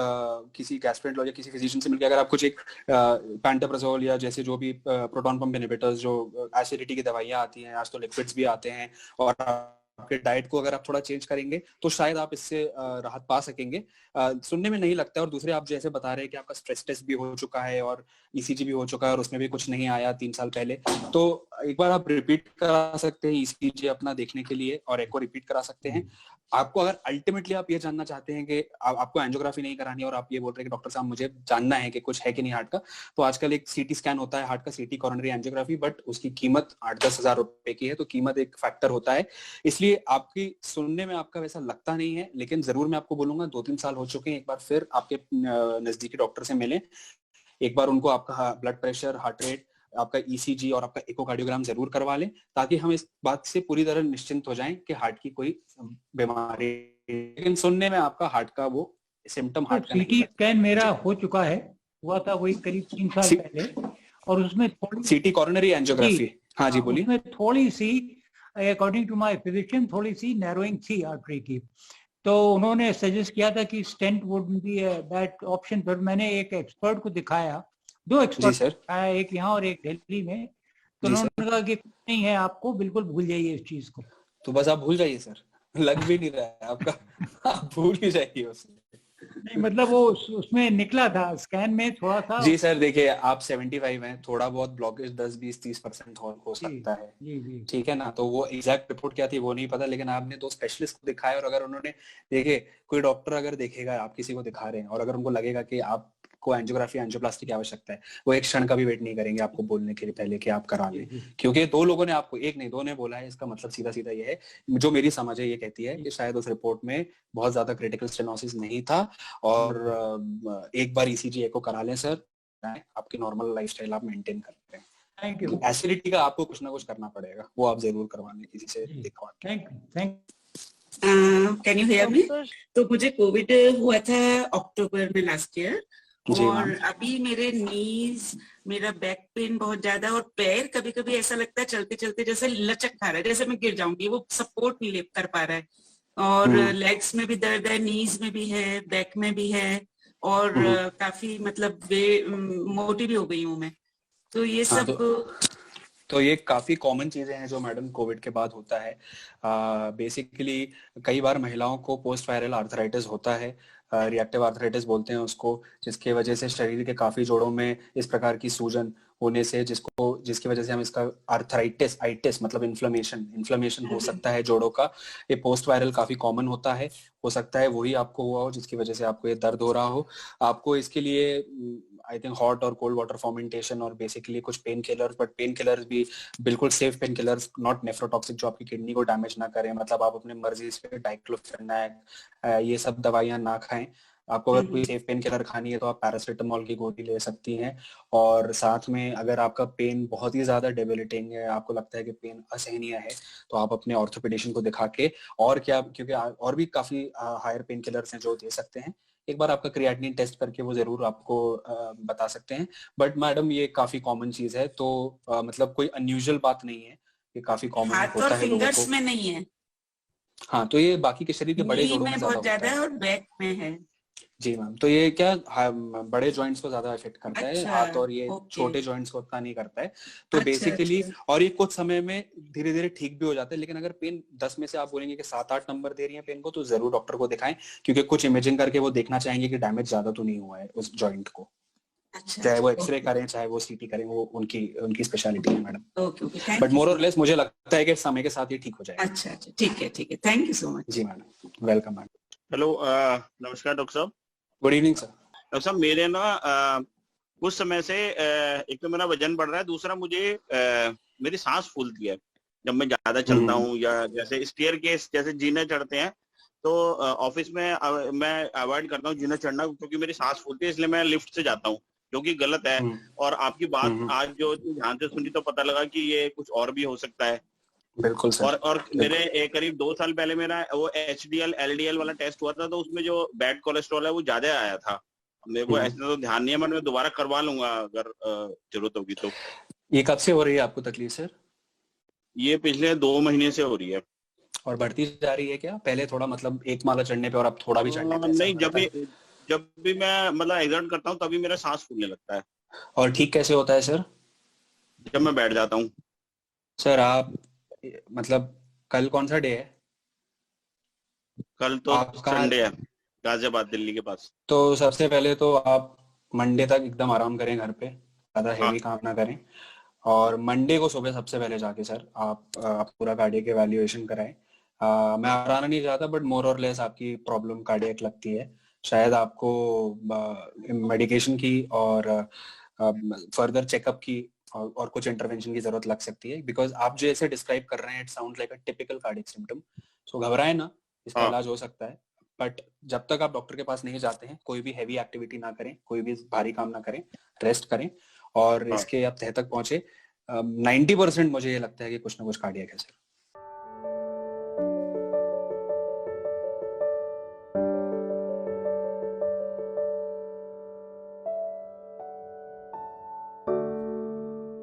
किसी गैस्ट्रोएंटरोलॉजी या किसी फिजिशियन से मिलकर अगर आप कुछ एक पैंटोप्राजोल या जैसे जो भी प्रोटॉन पंप इनहिबिटर्स जो एसिडिटी की दवाइयां आती हैं, आज तो लिक्विड्स भी आते हैं, और आपके डाइट को अगर आप थोड़ा चेंज करेंगे तो शायद आप इससे राहत पा सकेंगे। सुनने में नहीं लगता है। और दूसरे आप जैसे बता रहे हैं कि आपका स्ट्रेस टेस्ट भी हो चुका है और ईसीजी भी हो चुका है और उसमें भी कुछ नहीं आया 3 साल पहले, तो एक बार आप रिपीट करा सकते हैं ईसीजी अपना देखने के लिए और एको रिपीट करा सकते हैं। आपको अगर अल्टीमेटली आप ये जानना चाहते हैं कि आपको एंजियोग्राफी नहीं करानी और आप ये बोल रहे हैं कि डॉक्टर साहब मुझे जानना है कि कुछ है कि नहीं हार्ट का, तो आजकल एक सीटी स्कैन होता है हार्ट का, सीटी कोरोनरी एंजियोग्राफी, बट उसकी कीमत 8-10 हजार रुपए की है, तो कीमत एक फैक्टर होता है। इसलिए आपकी सुनने में आपका वैसा लगता नहीं है, लेकिन जरूर मैं आपको बोलूंगा 2-3 साल हो चुके हैं, एक बार फिर आपके नजदीकी डॉक्टर से मिलें, एक बार उनको आपका ब्लड प्रेशर, हार्ट रेट, आपका ईसीजी और आपका इकोकार्डियोग्राम जरूर करवा लें, ताकि हम इस बात से पूरी तरह निश्चिंत हो जाएं कि हार्ट की कोई बीमारी। लेकिन सुनने में आपका हार्ट का वो सिम्टम हार्ट का नहीं सीटी स्कैन मेरा हो चुका है, हुआ था वही करीब 3 साल पहले, और उसमें थोड़ी सीटी कोरोनरी एंजियोग्राफी। हाँ जी बोलिए। उसमें थोड़ी सी, अकॉर्डिंग टू माय फिजिशियन, थोड़ी सी नैरोइंग थी आर्टरी की, तो उन्होंने सजेस्ट किया था कि stent would be that option. पर मैंने एक एक्सपर्ट को दिखाया, 2 एक्सपर्ट दिखाया, एक यहाँ और एक दिल्ली में, तो उन्होंने कहा कि कुछ नहीं है, आपको बिल्कुल भूल जाइए इस चीज को। तो बस आप भूल जाइए सर, लग भी नहीं रहा है आपका, आप भूल ही जाइए उसे। नहीं, मतलब वो उसमें निकला था स्कैन में थोड़ा सा। जी सर, देखिए आप 75 हैं, थोड़ा बहुत ब्लॉकेज 10-20-30% हो सकता है। जी। ठीक है ना, तो वो एग्जैक्ट रिपोर्ट क्या थी वो नहीं पता, लेकिन आपने 2 स्पेशलिस्ट को दिखाया और अगर उन्होंने, देखिए कोई डॉक्टर अगर देखेगा, आप किसी को दिखा रहे हैं और अगर उनको लगेगा कि आपको एंजियोग्राफी, एंजियोप्लास्टी की आवश्यकता है, वो एक क्षण का भी वेट नहीं करेंगे आपको बोलने के लिए पहले कि आप करा लें। क्योंकि 2 लोगों ने आपको, एक नहीं 2 ने बोला है, इसका मतलब सीधा सीधा ये है, जो मेरी समझ है ये कहती है कि शायद उस रिपोर्ट में बहुत ज्यादा क्रिटिकल स्टेनोसिस नहीं था, और एक बार ईसीजी एको करा लें सर, आपकी नॉर्मल लाइफस्टाइल आप मेंटेन कर रहे हैं। Thank you. एसिडिटी का आपको कुछ ना कुछ करना पड़ेगा, वो आप जरूर करवाने किसी से दिखवा के। Thank can you hear me? तो मुझे कोविड हुआ था अक्टूबर में लास्ट ईयर, और अभी मेरे नीज, मेरा बैक पेन बहुत ज्यादा, और पैर कभी कभी ऐसा लगता है चलते चलते जैसे लचक खा रहा है, जैसे मैं गिर जाऊंगी, वो सपोर्ट नहीं ले कर पा रहा है, और लेग्स में भी दर्द है, नीज में भी है, बैक में भी है, और काफी मतलब मोटी भी हो गई हूँ मैं, तो ये सब तो ये काफी कॉमन चीजें हैं जो मैडम कोविड के बाद होता है। बेसिकली कई बार महिलाओं को पोस्ट वायरल आर्थराइटिस होता है, रिएक्टिव आर्थराइटिस बोलते हैं उसको, जिसके वजह से शरीर के काफी जोड़ों में इस प्रकार की सूजन होने से, जिसकी वजह से हम इसका आइटिस मतलब इन्फ्लेमेशन हो सकता है जोड़ों का। ये पोस्ट वायरल काफी कॉमन होता है, हो सकता है वही आपको हुआ हो जिसकी वजह से आपको ये दर्द हो रहा हो। आपको इसके लिए आई थिंक हॉट और कोल्ड वाटर फॉर्मेंटेशन और बेसिकली कुछ pain killers, but pain killers भी बिल्कुल safe pain killers, not nephrotoxic, जो आपकी किडनी को डैमेज ना करें, मतलब आप अपने मर्जी से डाइक्लोफेनाक ये सब दवाइयां ना खाएं। आपको अगर कोई सेफ पेन किलर खानी है तो आप पैरासिटामोल की गोली ले सकती हैं, और साथ में अगर आपका पेन बहुत ही ज्यादा डेबिलिटिंग है, आपको लगता है कि पेन असहनीय है, तो आप अपने ऑर्थोपेडिशियन को दिखा के, और क्या, क्योंकि और भी काफी हायर पेन किलर्स हैं जो दे सकते हैं, एक बार आपका क्रिएटिनिन टेस्ट करके वो जरूर आपको बता सकते हैं। बट मैडम ये काफी कॉमन चीज है, तो मतलब कोई अनयूजुअल बात नहीं है, ये काफी कॉमन हाथ होता और है लोगों फिंगर्स को। में नहीं है, हाँ, तो ये बाकी के शरीर के बड़े नी जोड़ों में में ज्यादा बहुत ज्यादा होता है है। और बैक में है। जी मैम, तो ये क्या बड़े जॉइंट्स को ज्यादा इफेक्ट करता है, अच्छा, हाथ और ये ओके, छोटे जॉइंट्स को उतना नहीं करता है। तो अच्छा बेसिकली अच्छा, और ये कुछ समय में धीरे धीरे ठीक भी हो जाता है, लेकिन अगर पेन 10 में से आप बोलेंगे कि 7-8 नंबर दे रही है पेन को, तो जरूर डॉक्टर को दिखाएं, क्योंकि कुछ इमेजिंग करके वो देखना चाहेंगे कि डैमेज ज्यादा तो नहीं हुआ है उस जॉइंट को। अच्छा चाहे वो अच्छा, एक्सरे ओके करें चाहे वो सीटी करें, वो उनकी उनकी स्पेशलिटी है madam. Okay okay, thank but you more so और लेस मुझे लगता है कि समय के साथ ये ठीक हो जाएगा। अच्छा अच्छा, ठीक है, थैंक यू सो मच। जी मैडम, वेलकम मैडम। हेलो, नमस्कार डॉक्टर साहब। Good evening sir. डॉक्टर साहब, मेरे ना कुछ समय से एक तो मेरा वजन बढ़ रहा है, दूसरा मुझे मेरी सांस फूलती है जब मैं ज्यादा चलता हूँ, या जैसे स्टेयर केस जैसे जीने चढ़ते हैं, तो ऑफिस में मैं अवॉइड करता हूँ जीने चढ़ना, क्योंकि मेरी सांस फूलती है, इसलिए मैं लिफ्ट से जाता हूँ, जो कि गलत है। और आपकी बात आज जो ध्यान से सुनी तो पता लगा कि ये कुछ और भी हो सकता है। बिल्कुल सर। और मेरे करीब 2 साल पहले मेरा वो HDL LDL वाला टेस्ट हुआ था, तो उसमें जो बैड कोलेस्ट्रॉल है वो ज्यादा आया था। मेरे को ऐसा तो ध्यान नहीं है, मैं दोबारा करवा लूंगा अगर जरूरत होगी तो। ये कब से हो रही है आपको तकलीफ सर? ये पिछले 2 महीने से हो रही है। और बढ़ती जा रही है क्या? पहले थोड़ा मतलब एक माला चढ़ने पे और अब थोड़ा भी चढ़ने पे ऐसा नहीं, बढ़ता है? जब भी मैं मतलब एग्जर्ट करता हूँ तभी मेरा सांस फूलने लगता है। और ठीक कैसे होता है सर? जब मैं बैठ जाता हूँ। सर आप मतलब कल कौन सा डे है? कल तो आपका संडे है, गाजियाबाद दिल्ली के पास। तो सबसे पहले तो आप मंडे तक एकदम आराम करें घर पे, ज्यादा हाँ हेवी काम ना करें। और मंडे को सुबह सबसे पहले जाके सर आप पूरा कार्डियक एवेल्युएशन कराएं। मैं हराना नहीं चाहता, बट मोर और लेस आपकी प्रॉब्लम कार्डियक लगती है। शायद आपको मेडिकेशन की और फर्दर चेकअप की और कुछ इंटरवेंशन की जरूरत लग सकती है, बिकॉज आप जो ऐसे डिस्क्राइब कर रहे हैं it sound like a typical cardiac symptom. So घबराएं ना, इसका हाँ इलाज हो सकता है। बट जब तक आप डॉक्टर के पास नहीं जाते हैं, कोई भी हैवी एक्टिविटी ना करें, कोई भी भारी काम ना करें, रेस्ट करें। और हाँ। इसके आप तह तक पहुंचे। 90% मुझे ये लगता है कि कुछ ना कुछ कार्डियक है सर।